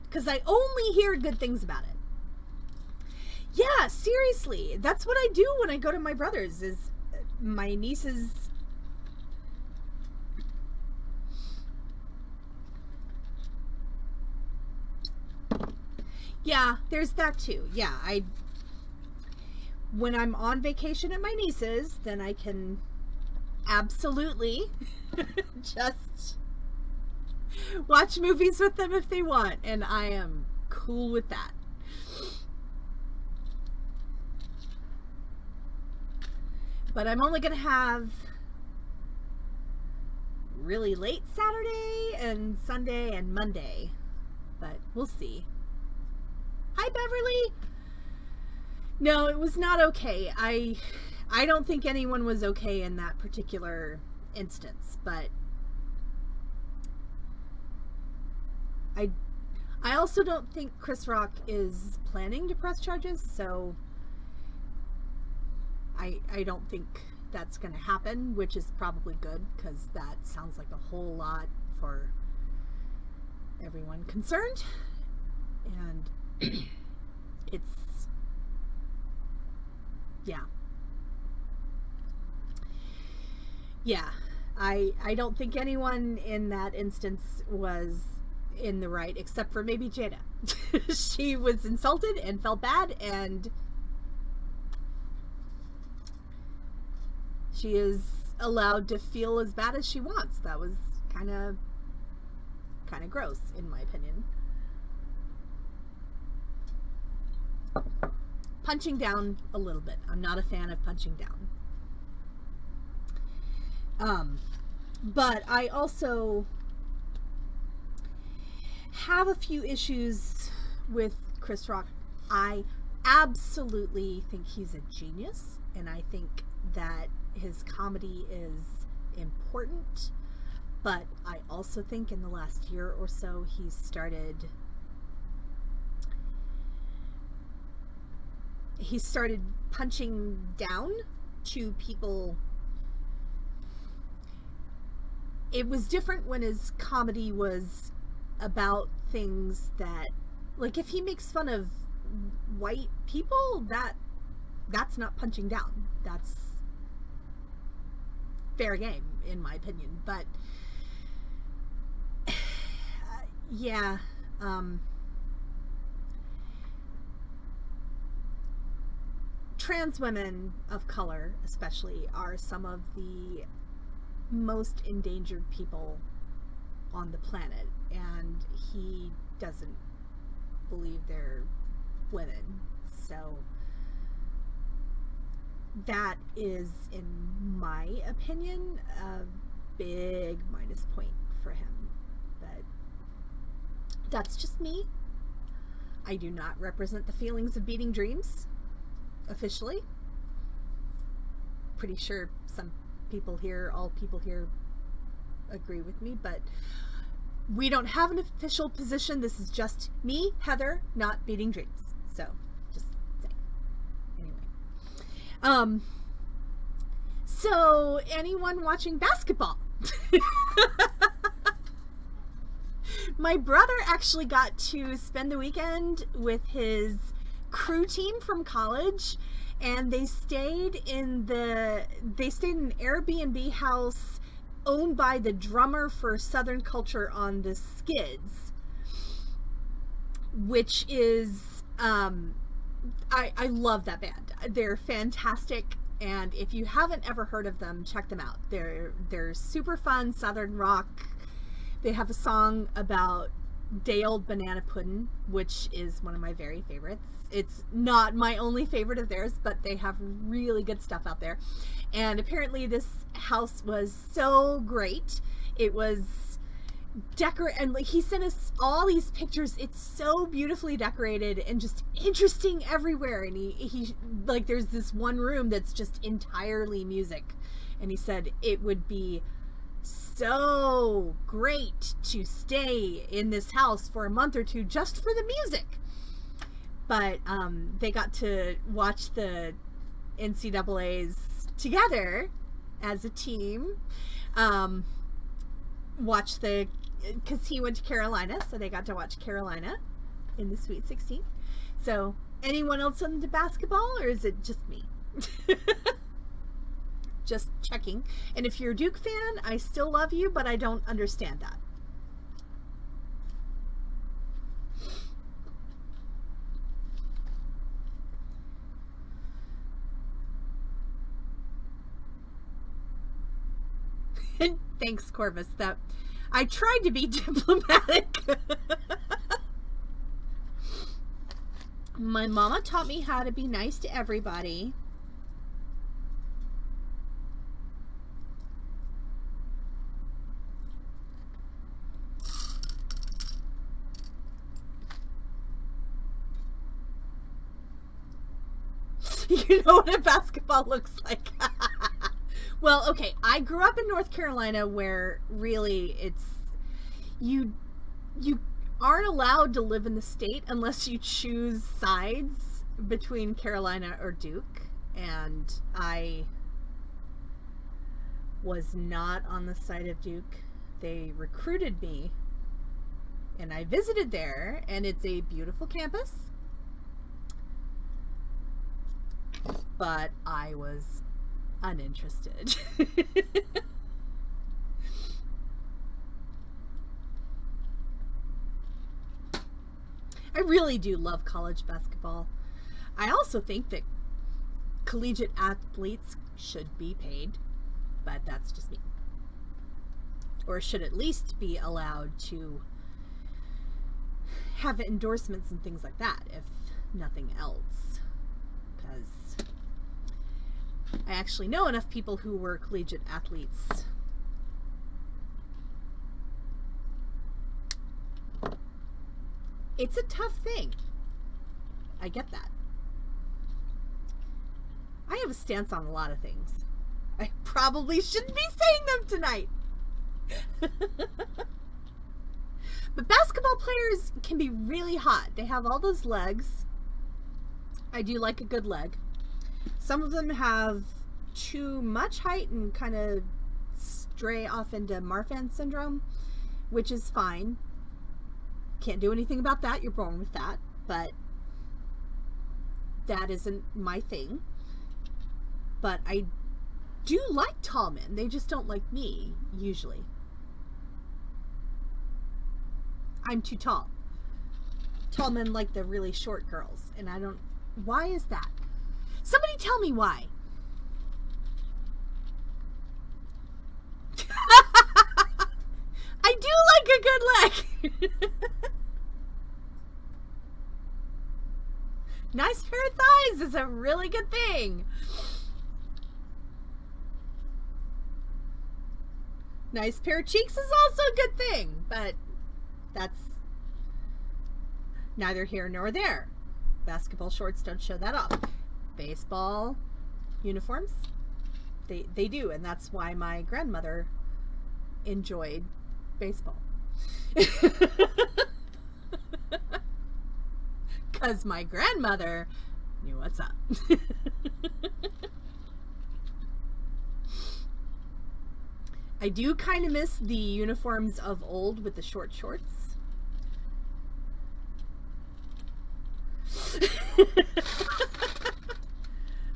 Because I only hear good things about it. Yeah, seriously. That's what I do when I go to my brother's, is my nieces. Yeah, there's that too. Yeah, when I'm on vacation at my niece's, then I can absolutely just watch movies with them if they want, and I am cool with that. But I'm only gonna have really late Saturday and Sunday and Monday, but we'll see. Hi, Beverly. No, it was not okay. I don't think anyone was okay in that particular instance, but I also don't think Chris Rock is planning to press charges, so I don't think that's going to happen, which is probably good, because that sounds like a whole lot for everyone concerned, and it's, yeah, I don't think anyone in that instance was in the right, except for maybe Jada. She was insulted and felt bad, and she is allowed to feel as bad as she wants. That was kind of gross, in my opinion. Punching down a little bit. I'm not a fan of punching down. But I also have a few issues with Chris Rock. I absolutely think he's a genius, and I think that his comedy is important, but I also think in the last year or so he's started punching down to people. It was different when his comedy was about things that, like, if he makes fun of white people, that's not punching down. That's fair game, in my opinion. But yeah, trans women of color especially are some of the most endangered people on the planet, and he doesn't believe they're women. So that is, in my opinion, a big minus point for him. But that's just me. I do not represent the feelings of Beading Dreams officially. Pretty sure all people here agree with me, but we don't have an official position. This is just me, Heather, not Beading Dreams. So, just saying. Anyway. So anyone watching basketball? My brother actually got to spend the weekend with his crew team from college, and they stayed in an Airbnb house owned by the drummer for Southern Culture on the Skids, which is I love that band. They're fantastic, and if you haven't ever heard of them, check them out. They're super fun Southern rock. They have a song about day old banana pudding, which is one of my very favorites. It's not my only favorite of theirs, but they have really good stuff out there. And apparently this house was so great. It was and like, he sent us all these pictures. It's so beautifully decorated and just interesting everywhere. And he like, there's this one room that's just entirely music, and he said it would be so great to stay in this house for a month or two just for the music. But they got to watch the NCAAs together as a team. Because he went to Carolina, so they got to watch Carolina in the Sweet 16. So, anyone else into basketball, or is it just me? Just checking. And if you're a Duke fan, I still love you, but I don't understand that. Thanks, Corvus. That I tried to be diplomatic. My mama taught me how to be nice to everybody. You know what a basketball looks like. Well, okay, I grew up in North Carolina, where really it's you aren't allowed to live in the state unless you choose sides between Carolina or Duke, and I was not on the side of Duke. They recruited me, and I visited there, and it's a beautiful campus, but I was uninterested. I really do love college basketball. I also think that collegiate athletes should be paid, but that's just me. Or should at least be allowed to have endorsements and things like that, if nothing else. Because I actually know enough people who were collegiate athletes. It's a tough thing. I get that. I have a stance on a lot of things. I probably shouldn't be saying them tonight. But basketball players can be really hot. They have all those legs. I do like a good leg. Some of them have too much height and kind of stray off into Marfan syndrome, which is fine. Can't do anything about that. You're born with that. But that isn't my thing. But I do like tall men. They just don't like me, usually. I'm too tall. Tall men like the really short girls. And I don't... Why is that? Somebody tell me why. I do like a good leg. Nice pair of thighs is a really good thing. Nice pair of cheeks is also a good thing, but that's neither here nor there. Basketball shorts don't show that off. Baseball uniforms, they do, and that's why my grandmother enjoyed baseball. Because my grandmother knew what's up. I do kind of miss the uniforms of old with the short shorts.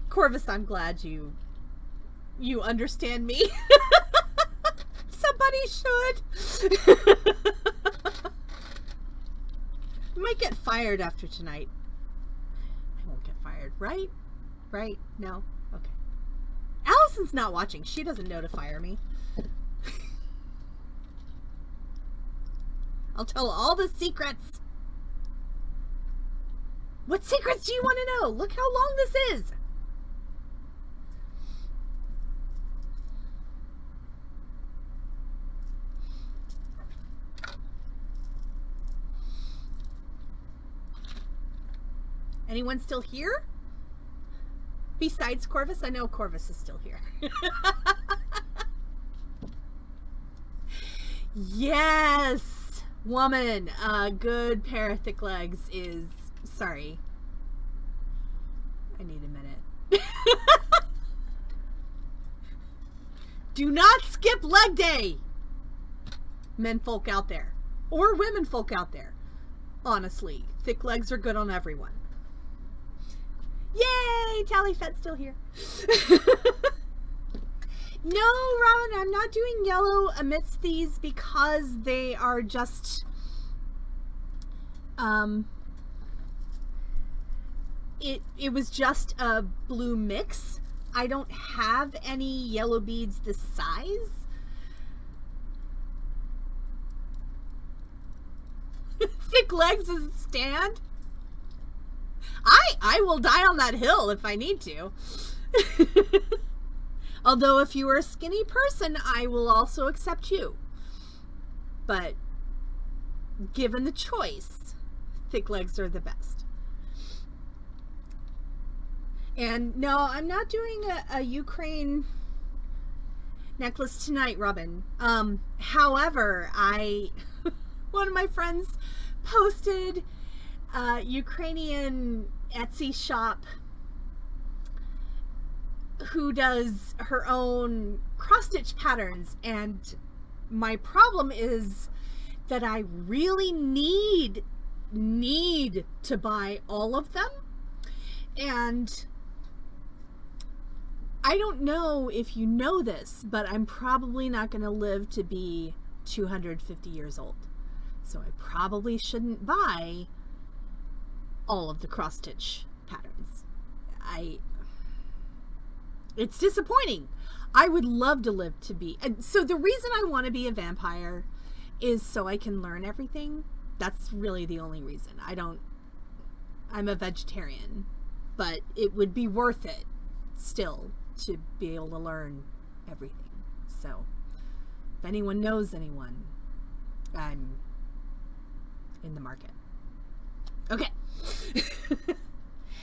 Corvus, I'm glad you understand me. Somebody should. I might get fired after tonight. I won't get fired, right? Right? No? Okay. Allison's not watching. She doesn't know to fire me. I'll tell all the secrets. What secrets do you want to know? Look how long this is. Anyone still here? Besides Corvus? I know Corvus is still here. Yes! Woman, a good pair of thick legs is... Sorry. I need a minute. Do not skip leg day! Men folk out there. Or women folk out there. Honestly, thick legs are good on everyone. Yay! Tallyfet's still here. No, Robin, I'm not doing yellow amidst these because they are just... It was just a blue mix. I don't have any yellow beads this size. Thick legs as a stand. I will die on that hill if I need to. Although if you are a skinny person, I will also accept you. But given the choice, thick legs are the best. And no, I'm not doing a Ukraine necklace tonight, Robin. However, one of my friends posted a Ukrainian Etsy shop who does her own cross-stitch patterns, and my problem is that I really need to buy all of them, and I don't know if you know this, but I'm probably not going to live to be 250 years old, so I probably shouldn't buy all of the cross-stitch patterns. It's disappointing. I would love to live to be... And so the reason I want to be a vampire is so I can learn everything. That's really the only reason. I'm a vegetarian, but it would be worth it still to be able to learn everything. So if anyone knows anyone, I'm in the market. Okay.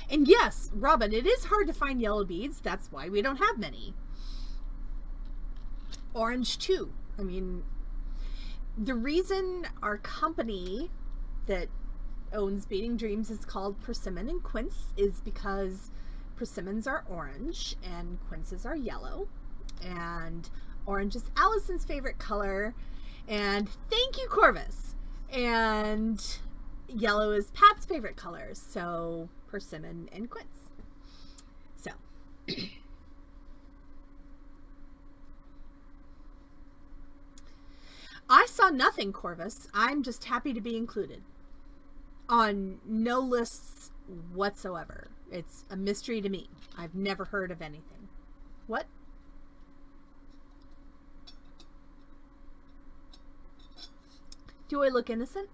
And yes, Robin, it is hard to find yellow beads. That's why we don't have many. Orange too. I mean, the reason our company that owns Beading Dreams is called Persimmon and Quince is because persimmons are orange and quinces are yellow. And orange is Allison's favorite color. And thank you, Corvus. And yellow is Pat's favorite color. So persimmon and quince. So I saw nothing, Corvus. I'm just happy to be included. On no lists whatsoever. It's a mystery to me. I've never heard of anything. What? Do I look innocent?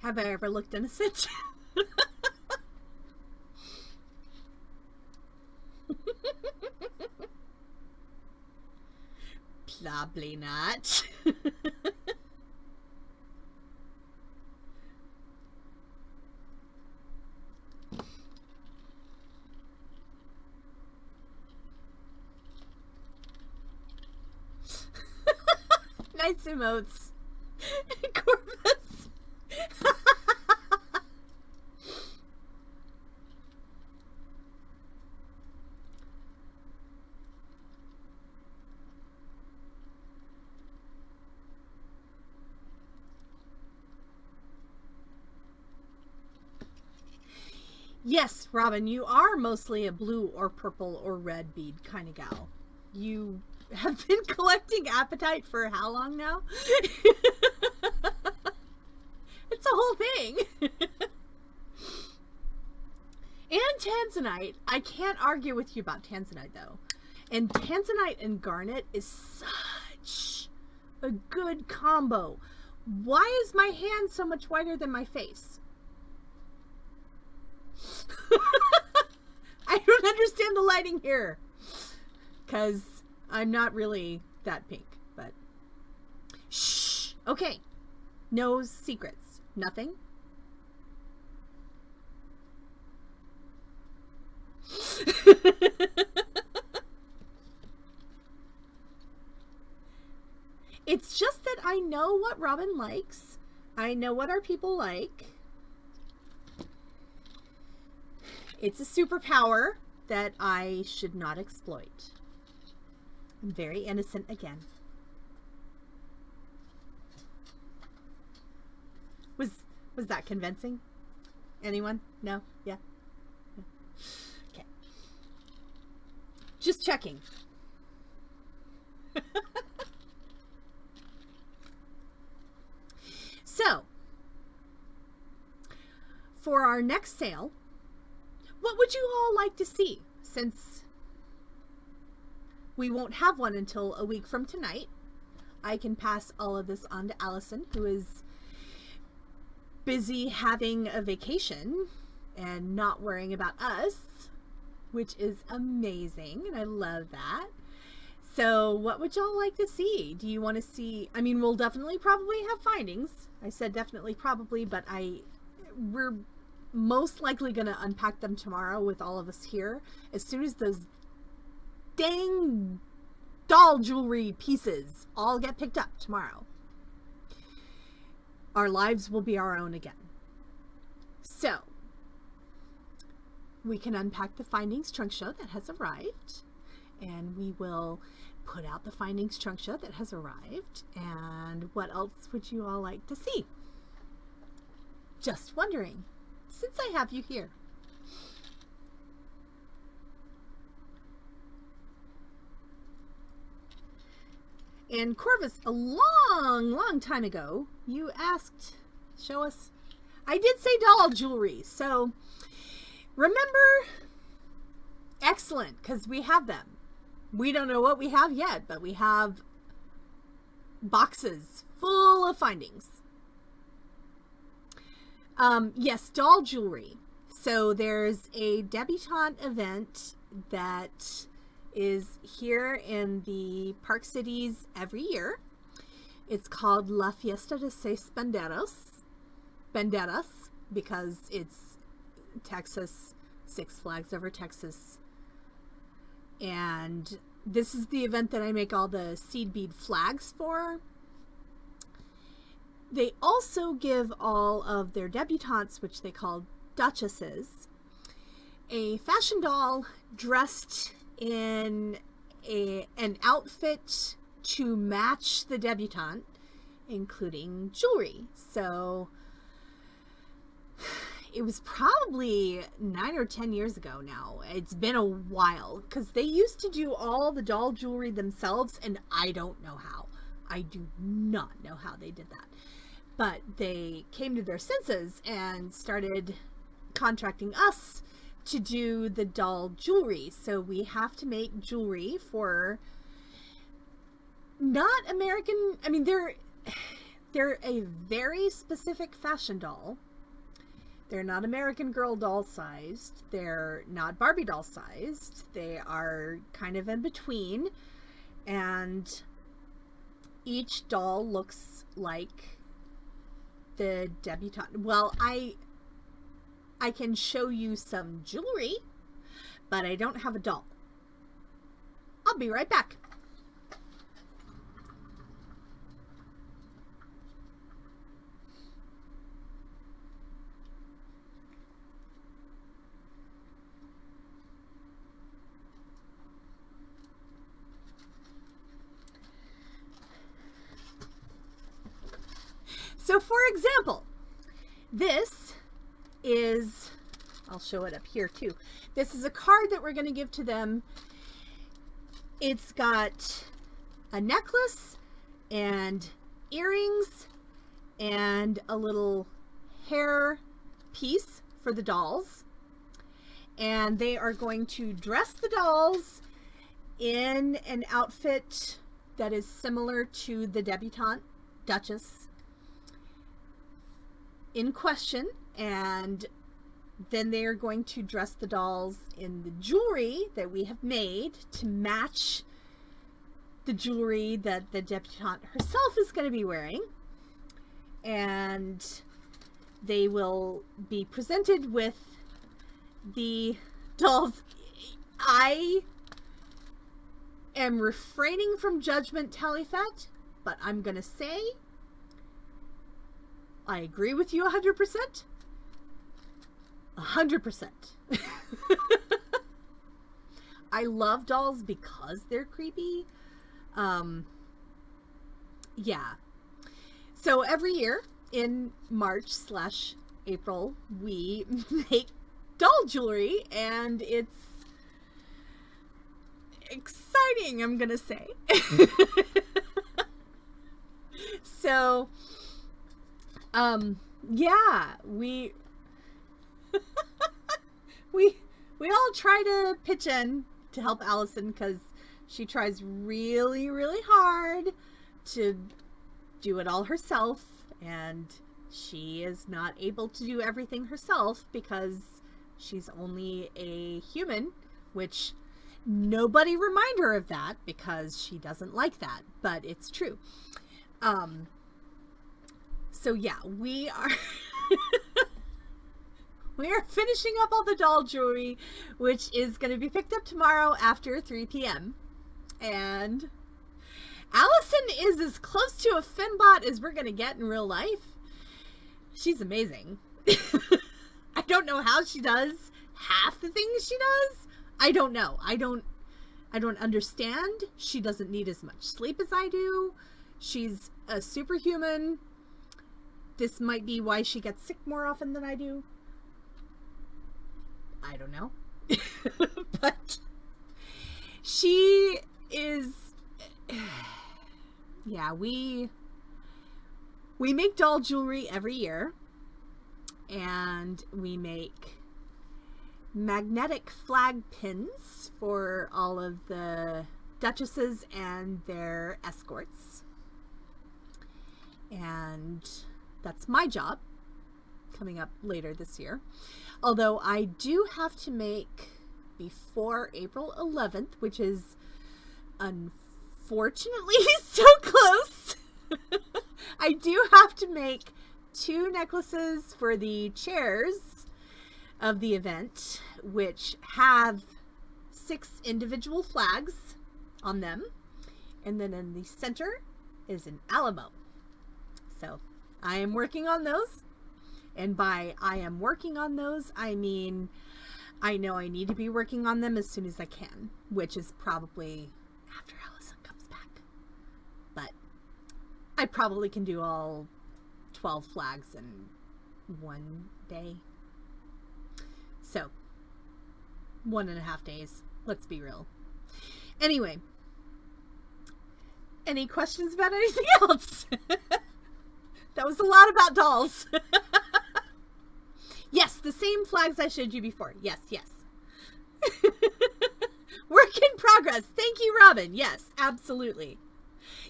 Have I ever looked innocent? Probably not. Nice emotes. Corvus. Yes, Robin, you are mostly a blue or purple or red bead kind of gal. You have been collecting Appetite for how long now? It's a whole thing. And Tanzanite. I can't argue with you about Tanzanite though. And Tanzanite and Garnet is such a good combo. Why is my hand so much whiter than my face? I don't understand the lighting here. Because I'm not really that pink, but shh. Okay. No secrets. Nothing. It's just that I know what Robin likes. I know what our people like. It's a superpower that I should not exploit. I'm very innocent again. Was that convincing? Anyone? No? Yeah? No. Okay. Just checking. So, for our next sale, what would you all like to see? Since we won't have one until a week from tonight, I can pass all of this on to Allison, who is busy having a vacation and not worrying about us, which is amazing, and I love that. So what would y'all like to see? Do you want to see, I mean, we'll definitely probably have findings. I said definitely probably, but we're most likely going to unpack them tomorrow with all of us here. As soon as those dang doll jewelry pieces all get picked up tomorrow, our lives will be our own again. So we can unpack the Findings Trunk Show that has arrived, and we will put out the Findings Trunk Show that has arrived. And what else would you all like to see? Just wondering, since I have you here. And Corvus, a long time ago, you asked, show us. I did say doll jewelry, so remember, excellent, because we have them. We don't know what we have yet, but we have boxes full of findings. Yes, doll jewelry. So there's a debutante event that is here in the Park Cities every year. It's called La Fiesta de Seis Banderos. Banderas, because it's Texas, Six Flags Over Texas. And this is the event that I make all the seed bead flags for. They also give all of their debutantes, which they call duchesses, a fashion doll dressed in an outfit to match the debutante, including jewelry. So it was probably 9 or 10 years ago now. It's been a while, because they used to do all the doll jewelry themselves, and I don't know how. I do not know how they did that. But they came to their senses and started contracting us to do the doll jewelry. So we have to make jewelry for not American, I mean, they're a very specific fashion doll. They're not American Girl doll sized. They're not Barbie doll sized. They are kind of in between. And each doll looks like the debutante. Well, I can show you some jewelry, but I don't have a doll. I'll be right back. So for example, this is, I'll show it up here too. This is a card that we're going to give to them. It's got a necklace and earrings and a little hair piece for the dolls. And they are going to dress the dolls in an outfit that is similar to the debutante, Duchess, in question, and then they are going to dress the dolls in the jewelry that we have made to match the jewelry that the debutante herself is going to be wearing. And they will be presented with the dolls. I am refraining from judgment, Talifet, but I'm going to say I agree with you 100%. 100%. I love dolls because they're creepy. Yeah. So every year in March/April, we make doll jewelry, and it's exciting, I'm gonna say. So yeah, we all try to pitch in to help Allison, because she tries really, really hard to do it all herself, and she is not able to do everything herself because she's only a human, which nobody remind her of that because she doesn't like that, but it's true. So yeah, we are we are finishing up all the doll jewelry, which is going to be picked up tomorrow after 3 p.m. And Allison is as close to a Fembot as we're going to get in real life. She's amazing. I don't know how she does half the things she does. I don't know. I don't understand. She doesn't need as much sleep as I do. She's a superhuman. This might be why she gets sick more often than I do. I don't know. But she is, yeah, we make doll jewelry every year, and we make magnetic flag pins for all of the duchesses and their escorts. And that's my job coming up later this year. Although I do have to make, before April 11th, which is unfortunately so close, I do have to make 2 necklaces for the chairs of the event, which have 6 individual flags on them. And then in the center is an Alamo. So I am working on those. And by I am working on those, I mean, I know I need to be working on them as soon as I can, which is probably after Allison comes back. But I probably can do all 12 flags in one day. So 1.5 days. Let's be real. Anyway, any questions about anything else? That was a lot about dolls. Yes, the same flags I showed you before. Yes, yes. Work in progress. Thank you, Robin. Yes, absolutely.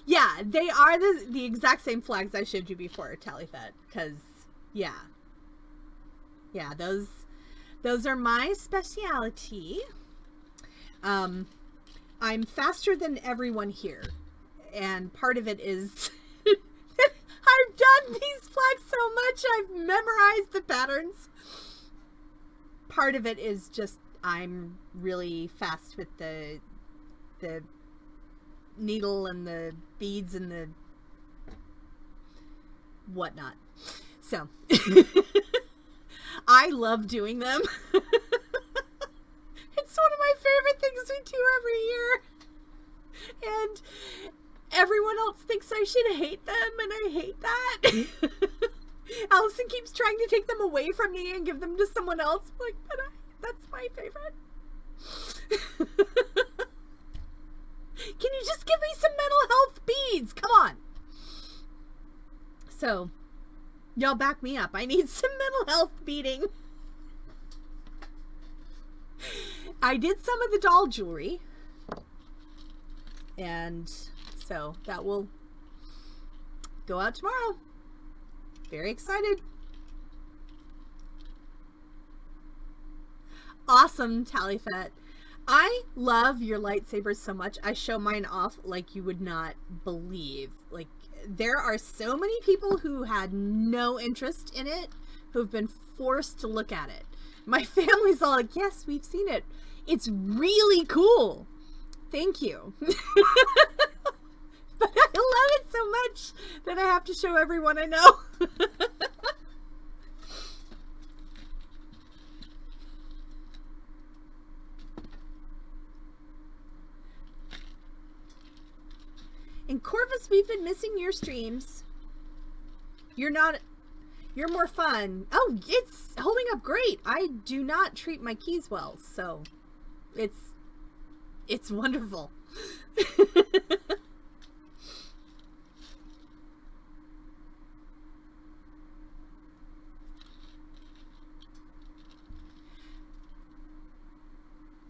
Yeah, they are the exact same flags I showed you before, Tallyfet. Because, yeah. Yeah, those are my specialty. I'm faster than everyone here. And part of it is I've done these flags so much, I've memorized the patterns. Part of it is just I'm really fast with the needle and the beads and the whatnot. So I love doing them. It's one of my favorite things we do every year. And everyone else thinks I should hate them, and I hate that. Allison keeps trying to take them away from me and give them to someone else. I'm like, but that's my favorite. Can you just give me some mental health beads? Come on. So, y'all back me up. I need some mental health beading. I did some of the doll jewelry. And so that will go out tomorrow. Very excited. Awesome, Tallyfet. I love your lightsabers so much. I show mine off like you would not believe. Like, there are so many people who had no interest in it who've been forced to look at it. My family's all like, yes, we've seen it. It's really cool. Thank you. But I love it so much that I have to show everyone I know. And Corvus, we've been missing your streams. You're more fun. Oh, it's holding up great. I do not treat my keys well, so it's wonderful.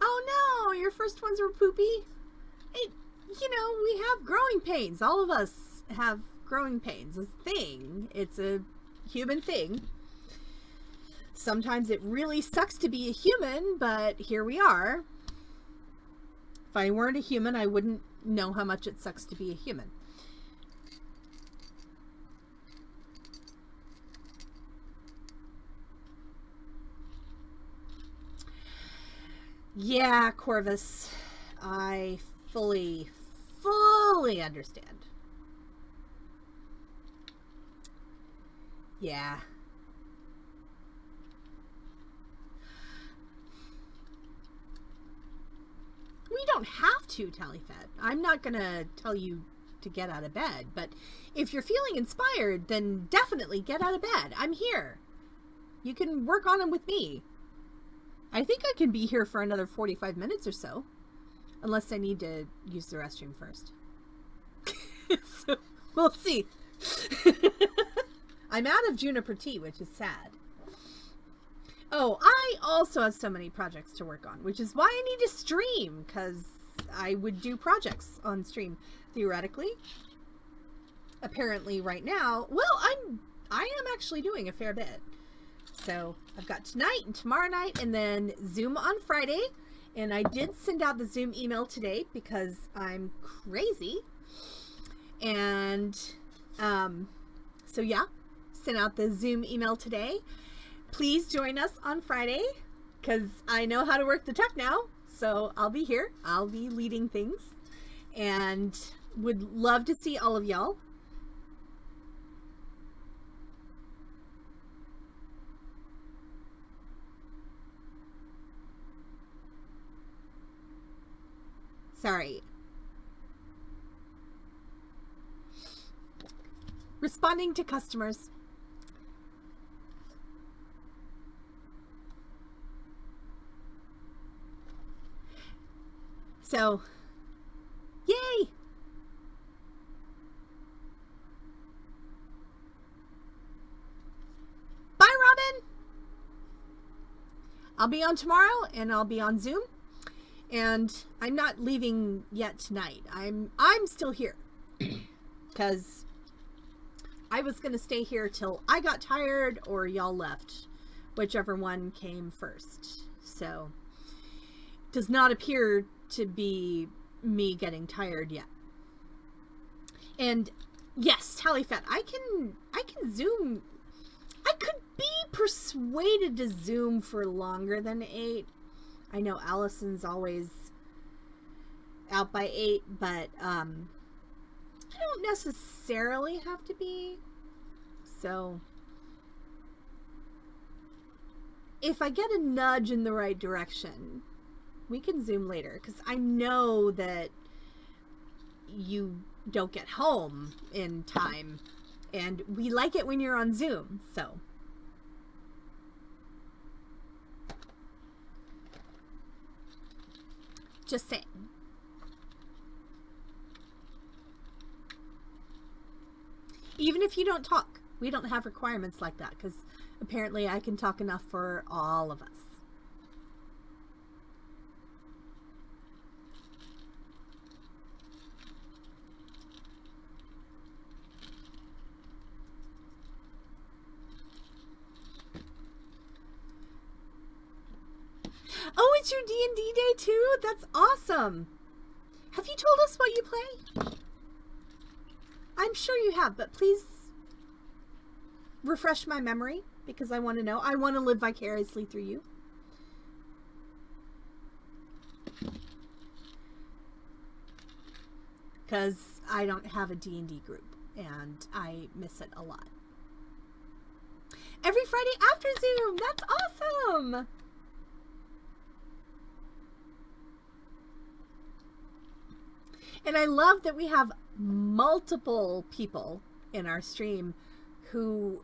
Oh no, your first ones were poopy. You know, we have growing pains. All of us have growing pains. It's a thing. It's a human thing. Sometimes it really sucks to be a human, but here we are. If I weren't a human, I wouldn't know how much it sucks to be a human. Yeah, Corvus, I fully understand. Yeah. We don't have to, Tallyfet. I'm not gonna tell you to get out of bed, but if you're feeling inspired, then definitely get out of bed. I'm here. You can work on them with me. I think I can be here for another 45 minutes or so. Unless I need to use the restroom first. So, we'll see. I'm out of juniper tea, which is sad. Oh, I also have so many projects to work on, which is why I need to stream, because I would do projects on stream, theoretically. Apparently, right now, well, I am actually doing a fair bit. So, I've got tonight and tomorrow night, and then Zoom on Friday. And I did send out the Zoom email today because I'm crazy. And so yeah, sent out the Zoom email today. Please join us on Friday, because I know how to work the tech now. So I'll be here. I'll be leading things, and would love to see all of y'all. Sorry. Responding to customers. So, yay! Bye, Robin! I'll be on tomorrow, and I'll be on Zoom. And I'm not leaving yet tonight. I'm still here. Because I was going to stay here till I got tired or y'all left. Whichever one came first. So, does not appear to be me getting tired yet. And yes, Tallyfat, I can Zoom. I could be persuaded to Zoom for longer than 8. I know Allison's always out by 8, but I don't necessarily have to be. So if I get a nudge in the right direction, we can Zoom later, because I know that you don't get home in time, and we like it when you're on Zoom. So just saying. Even if you don't talk, we don't have requirements like that, because apparently I can talk enough for all of us. Oh, it's your D&D day too? That's awesome. Have you told us what you play? I'm sure you have, but please refresh my memory, because I want to know. I want to live vicariously through you. Because I don't have a D&D group, and I miss it a lot. Every Friday after Zoom! That's awesome! And I love that we have multiple people in our stream who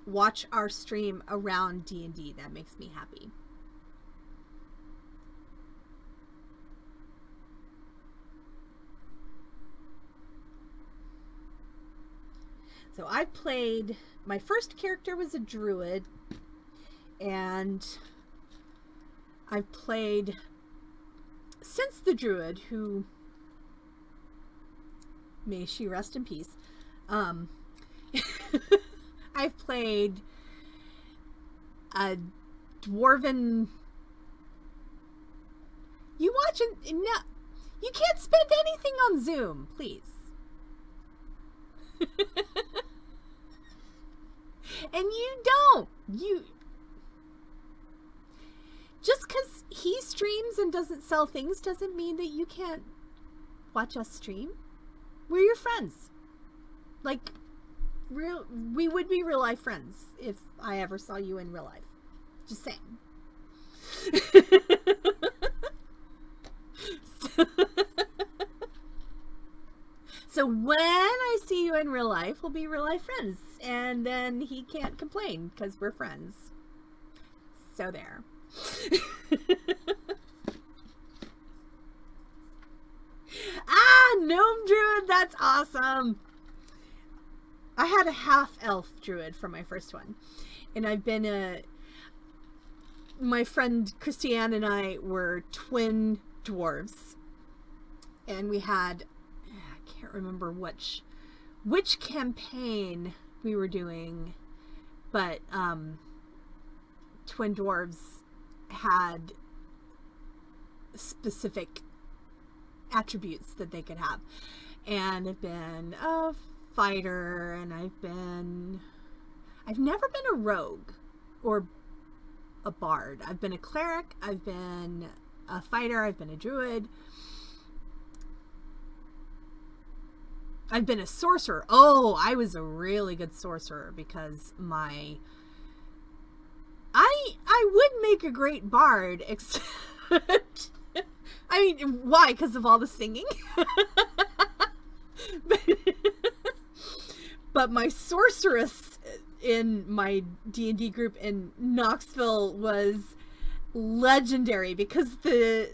watch our stream around D&D. That makes me happy. So I played, my first character was a druid, and I've played since the druid, who, may she rest in peace. I've played a dwarven. You watch and no, you can't spend anything on Zoom, please. And you don't. You just because he streams and doesn't sell things doesn't mean that you can't watch us stream. We're your friends. Like, we would be real life friends if I ever saw you in real life. Just saying. So when I see you in real life, we'll be real life friends. And then he can't complain because we're friends. So there. Ah, gnome druid, that's awesome. I had a half elf druid for my first one, and I've been my friend Christiane and I were twin dwarves, and we had, I can't remember which campaign we were doing, but twin dwarves had specific attributes that they could have, and I've been a fighter, and I've never been a rogue or a bard. I've been a cleric, I've been a fighter, I've been a druid. I've been a sorcerer. Oh, I was a really good sorcerer because I would make a great bard, except I mean, why? Because of all the singing. But my sorceress in my D&D group in Knoxville was legendary because the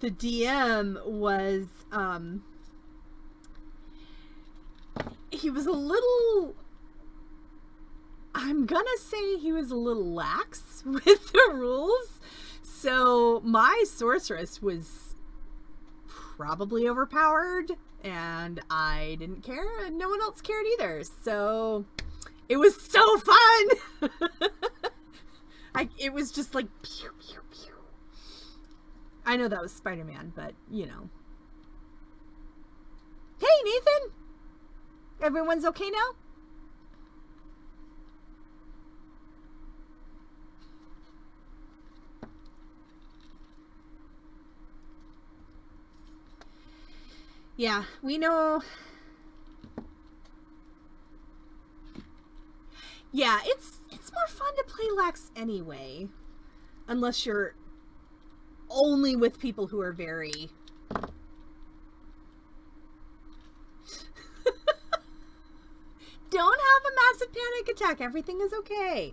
DM was he was a little, I'm gonna say he was a little lax with the rules. So my sorceress was probably overpowered, and I didn't care, and no one else cared either. So it was so fun. It was just like pew, pew, pew. I know that was Spider-Man, but you know. Hey, Nathan! Everyone's okay now? Yeah, we know. Yeah, it's more fun to play lax anyway. Unless you're only with people who are very... Don't have a massive panic attack. Everything is okay.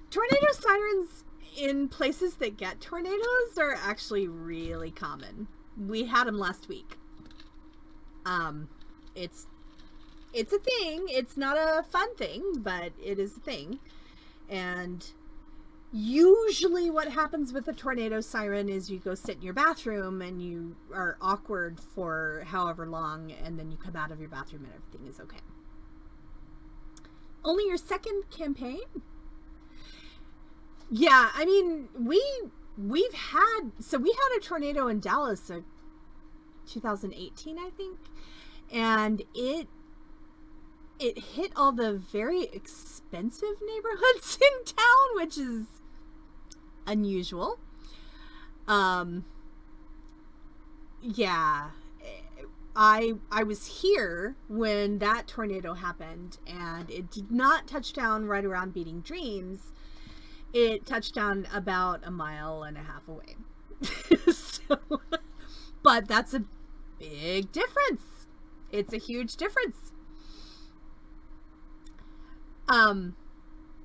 Tornado sirens in places that get tornadoes are actually really common. We had them last week. It's a thing. It's not a fun thing, but it is a thing. And usually what happens with a tornado siren is you go sit in your bathroom and you are awkward for however long, and then you come out of your bathroom and everything is okay. Only your second campaign? Yeah, I mean, we had a tornado in Dallas, 2018, I think, and it hit all the very expensive neighborhoods in town, which is unusual. Yeah, I was here when that tornado happened, and it did not touch down right around Beading Dreams. It touched down about 1.5 miles away. So, but that's a big difference. It's a huge difference.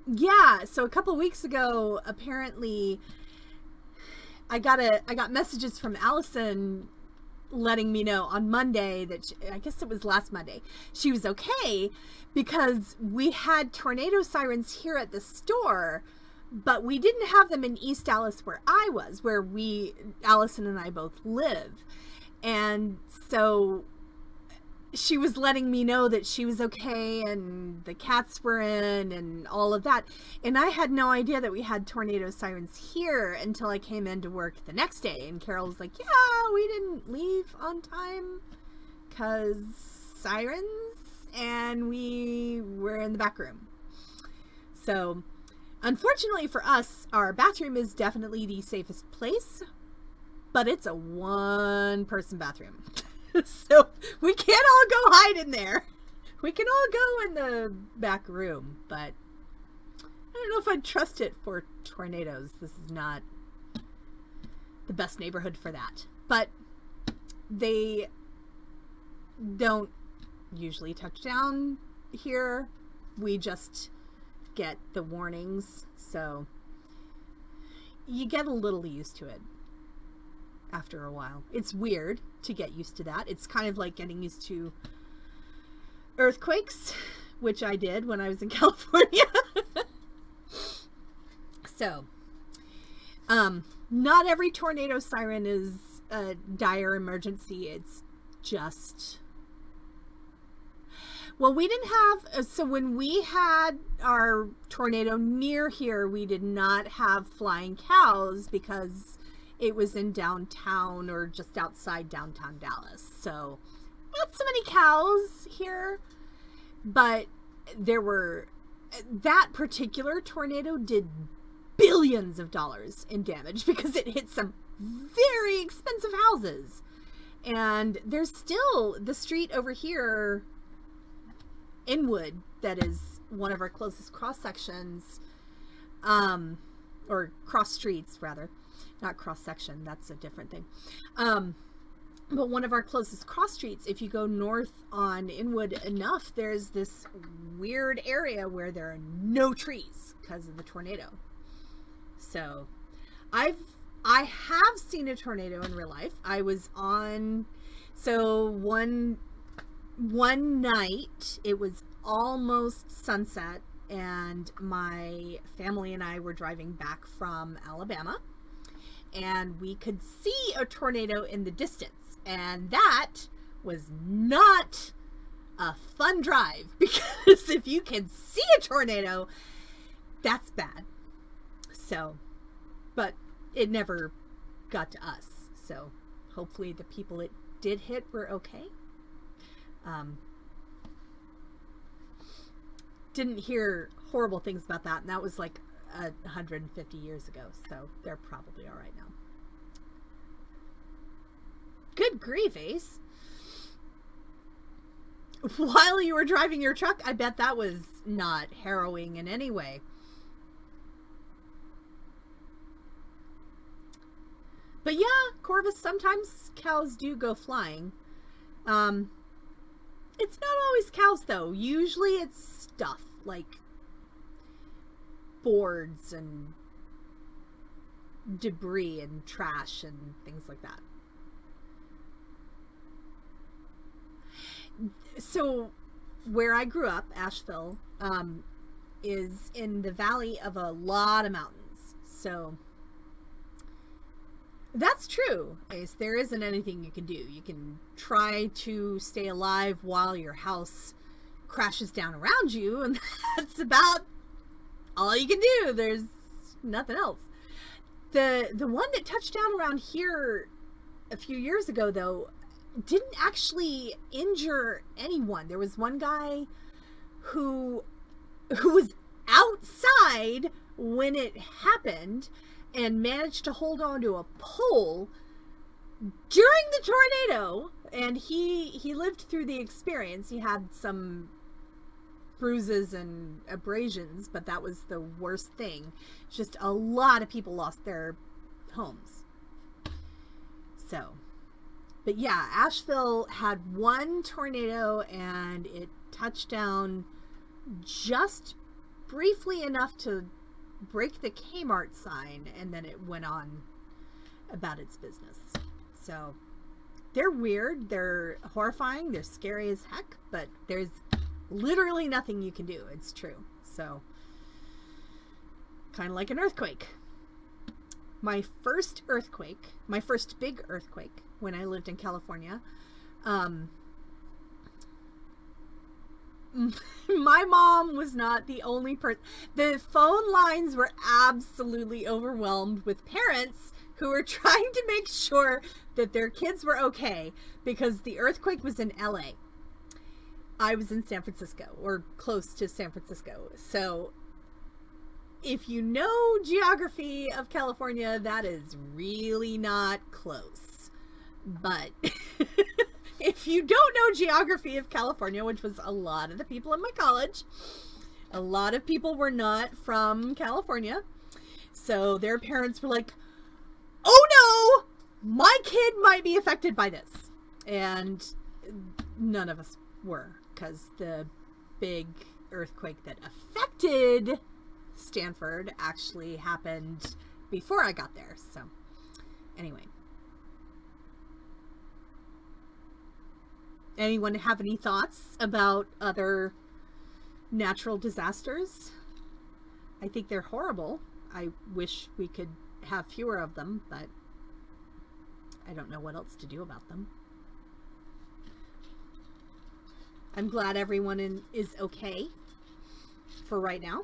Yeah, so a couple weeks ago, apparently I got messages from Allison letting me know on Monday that I guess it was last Monday, she was okay because we had tornado sirens here at the store, but we didn't have them in East Dallas where I was, where Allison and I both live. And so she was letting me know that she was okay and the cats were in and all of that. And I had no idea that we had tornado sirens here until I came into work the next day. And Carol was like, yeah, we didn't leave on time because sirens, and we were in the back room. So unfortunately for us, our bathroom is definitely the safest place, but it's a one-person bathroom. So we can't all go hide in there. We can all go in the back room, but I don't know if I'd trust it for tornadoes. This is not the best neighborhood for that. But they don't usually touch down here. We just get the warnings, so you get a little used to it after a while. It's weird to get used to that. It's kind of like getting used to earthquakes, which I did when I was in California. So, not every tornado siren is a dire emergency. It's just... Well, we didn't have... So when we had our tornado near here, we did not have flying cows because it was in downtown or just outside downtown Dallas. So not so many cows here, but there were that particular tornado did billions of dollars in damage because it hit some very expensive houses. And there's still the street over here, Inwood, that is one of our closest cross sections, or cross streets rather, not cross section, that's a different thing. But one of our closest cross streets, if you go north on Inwood enough, there's this weird area where there are no trees because of the tornado. So I have seen a tornado in real life. I was on, so one night, it was almost sunset, and my family and I were driving back from Alabama, and we could see a tornado in the distance. And that was not a fun drive, because if you can see a tornado, that's bad. So, but it never got to us. So hopefully the people it did hit were okay. Didn't hear horrible things about that. And that was like 150 years ago. So they're probably all right now. Good grief, Ace. While you were driving your truck, I bet that was not harrowing in any way. But yeah, Corvus, sometimes cows do go flying. It's not always cows, though. Usually it's stuff like boards and debris and trash and things like that. So where I grew up, Asheville, is in the valley of a lot of mountains. So that's true, Ace. There isn't anything you can do. You can try to stay alive while your house crashes down around you, and that's about all you can do. There's nothing else. The one that touched down around here a few years ago, though, didn't actually injure anyone. There was one guy who was outside when it happened and managed to hold on to a pole during the tornado, and he lived through the experience. He had some bruises and abrasions, but that was the worst thing. Just a lot of people lost their homes. So, but yeah, Asheville had one tornado, and it touched down just briefly enough to break the Kmart sign, and then it went on about its business. So they're weird, they're horrifying, they're scary as heck, but there's literally nothing you can do. It's true. So kind of like an earthquake. My first big earthquake when I lived in California, my mom was not the only person. The phone lines were absolutely overwhelmed with parents who were trying to make sure that their kids were okay, because the earthquake was in LA. I was in San Francisco, or close to San Francisco. So if you know geography of California, that is really not close. But if you don't know geography of California, which was a lot of the people in my college, a lot of people were not from California. So their parents were like, oh no, my kid might be affected by this. And none of us were, because the big earthquake that affected Stanford actually happened before I got there. So anyway. Anyone have any thoughts about other natural disasters? I think they're horrible. I wish we could have fewer of them, but I don't know what else to do about them. I'm glad everyone is okay for right now.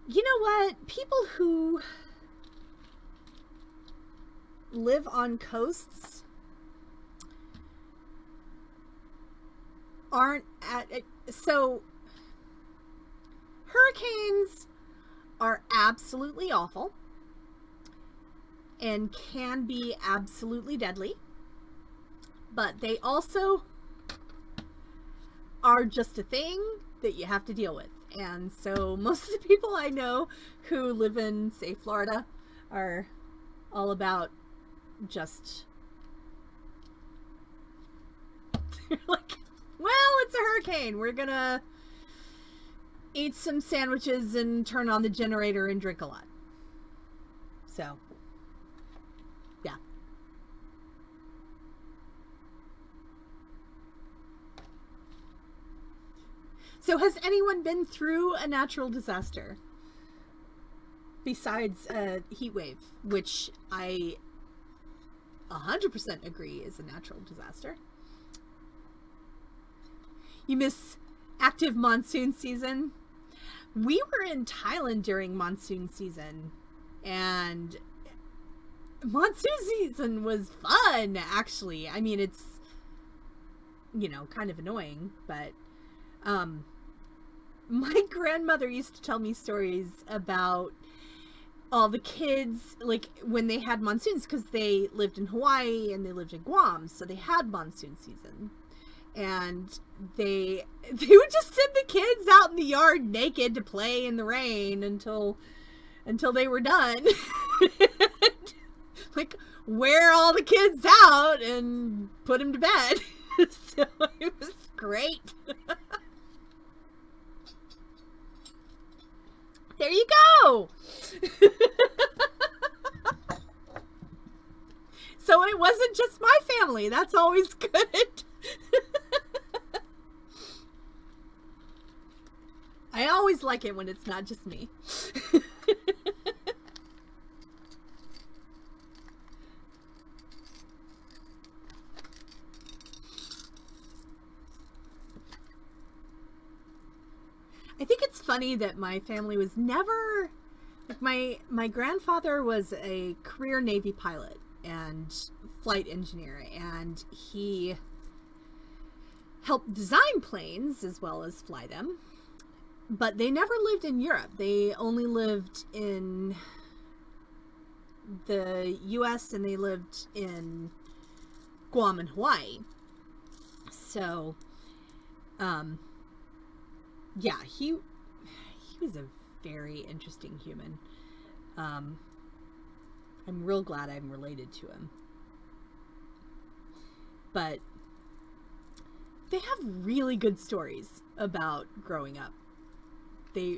You know what? People who live on coasts aren't so hurricanes are absolutely awful and can be absolutely deadly, but they also are just a thing that you have to deal with. And so most of the people I know who live in, say, Florida are all about just like, well, it's a hurricane. We're gonna eat some sandwiches and turn on the generator and drink a lot. So, yeah. So has anyone been through a natural disaster besides a heat wave, which I 100% agree is a natural disaster? You miss active monsoon season. We were in Thailand during monsoon season, and monsoon season was fun, actually. I mean, it's, you know, kind of annoying, but my grandmother used to tell me stories about all the kids, like, when they had monsoons, because they lived in Hawaii and they lived in Guam, so they had monsoon season. And they would just send the kids out in the yard naked to play in the rain until they were done. Like, wear all the kids out and put them to bed. So it was great. There you go. So it wasn't just my family. That's always good. I always like it when it's not just me. I think it's funny that my family was never, like, my grandfather was a career Navy pilot and flight engineer, and he helped design planes as well as fly them. But they never lived in Europe. They only lived in the US, and they lived in Guam and Hawaii. So, yeah, he was a very interesting human. I'm real glad I'm related to him. But they have really good stories about growing up. They,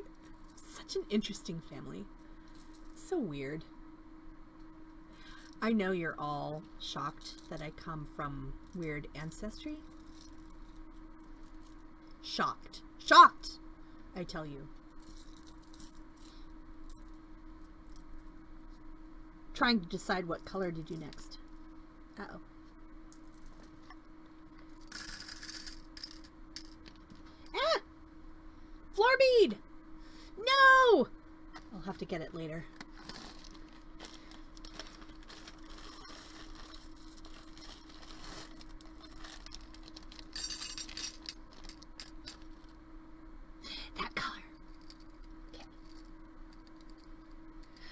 such an interesting family. So weird. I know you're all shocked that I come from weird ancestry. Shocked. Shocked, I tell you. Trying to decide what color to do next. Uh-oh. Ah! Floor bead! No! I'll have to get it later. That color. Okay.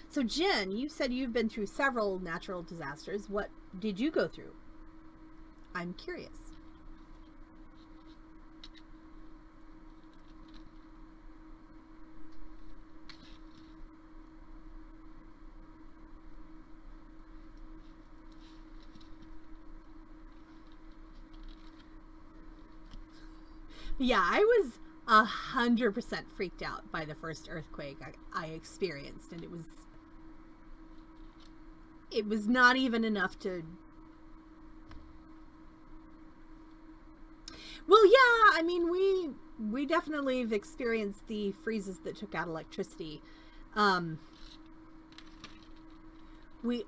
So Jen, you said you've been through several natural disasters. What did you go through? I'm curious. Yeah, I was 100% freaked out by the first earthquake I experienced, and it was not even enough to. Well, yeah, I mean, we definitely have experienced the freezes that took out electricity. We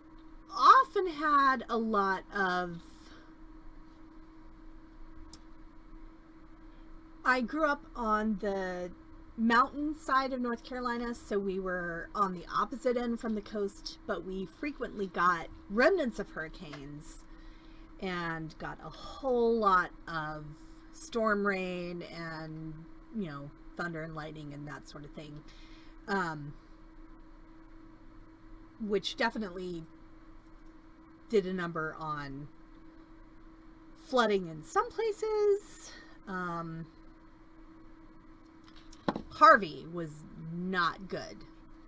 often had a lot of. I grew up on the mountain side of North Carolina, so we were on the opposite end from the coast, but we frequently got remnants of hurricanes and got a whole lot of storm rain and, you know, thunder and lightning and that sort of thing. Which definitely did a number on flooding in some places. Harvey was not good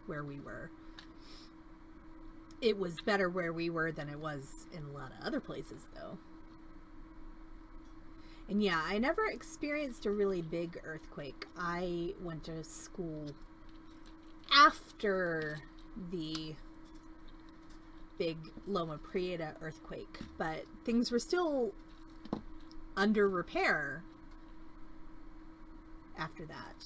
where we were. It was better where we were than it was in a lot of other places, though. And yeah, I never experienced a really big earthquake. I went to school after the big Loma Prieta earthquake, but things were still under repair after that.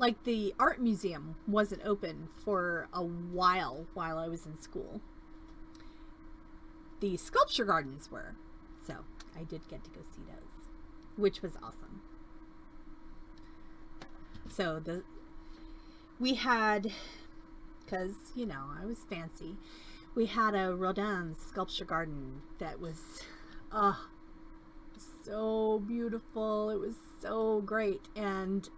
Like, the art museum wasn't open for a while I was in school. The sculpture gardens were, so I did get to go see those, which was awesome. So we had, because, you know, I was fancy, we had a Rodin sculpture garden that was so beautiful. It was so great. And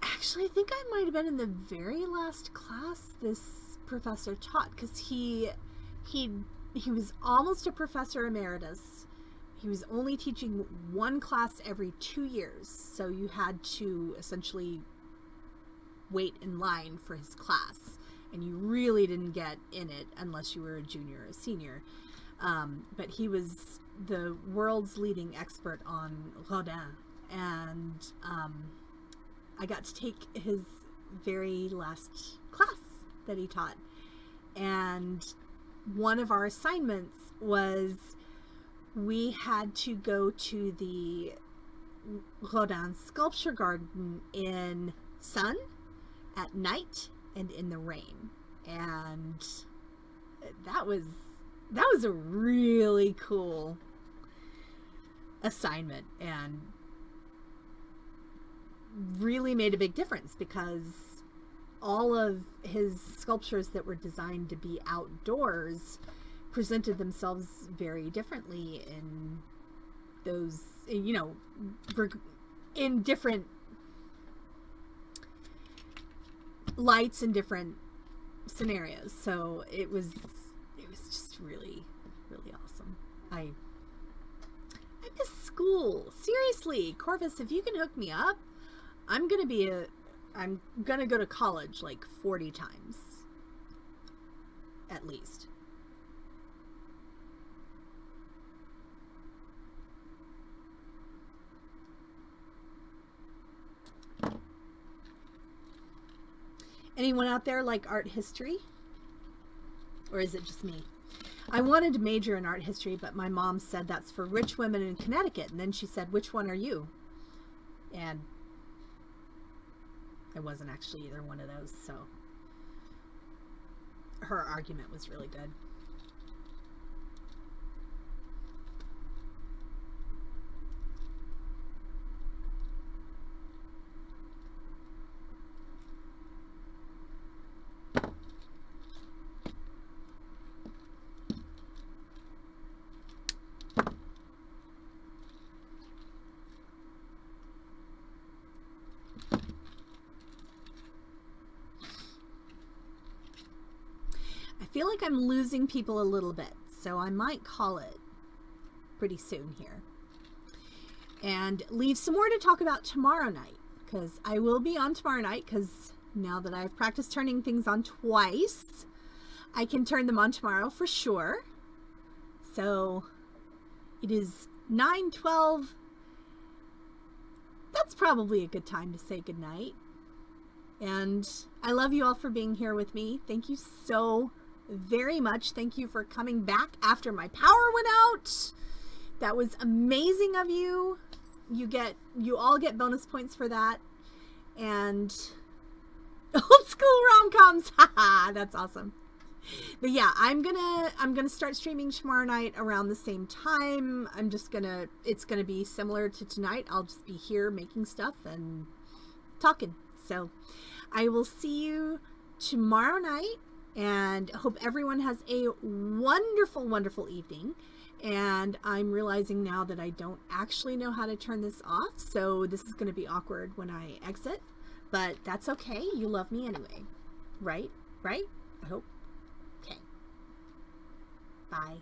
actually, I think I might have been in the very last class this professor taught, because he was almost a professor emeritus. He was only teaching one class every 2 years, so you had to essentially wait in line for his class, and you really didn't get in it unless you were a junior or a senior. But he was the world's leading expert on Rodin, and I got to take his very last class that he taught. And one of our assignments was we had to go to the Rodin sculpture garden in sun, at night, and in the rain. And that was a really cool assignment, and really made a big difference, because all of his sculptures that were designed to be outdoors presented themselves very differently in those, you know, in different lights and different scenarios. So it was just really, really awesome. I miss school. Seriously, Corvus, if you can hook me up, I'm gonna go to college like 40 times at least. Anyone out there like art history? Or is it just me? I wanted to major in art history, but my mom said that's for rich women in Connecticut. And then she said, which one are you? And I wasn't actually either one of those, so her argument was really good. I feel like I'm losing people a little bit, so I might call it pretty soon here and leave some more to talk about tomorrow night, because I will be on tomorrow night, because now that I've practiced turning things on twice, I can turn them on tomorrow for sure. So it is 9:12. That's probably a good time to say goodnight. And I love you all for being here with me. Thank you so very much. Thank you for coming back after my power went out. That was amazing of you. You all get bonus points for that. And old school rom-coms. Haha, that's awesome. But yeah, I'm gonna start streaming tomorrow night around the same time. It's gonna be similar to tonight. I'll just be here making stuff and talking. So I will see you tomorrow night, and hope everyone has a wonderful, wonderful evening. And I'm realizing now that I don't actually know how to turn this off, so this is going to be awkward when I exit, but that's okay. You love me anyway, right? I hope. Okay. Bye.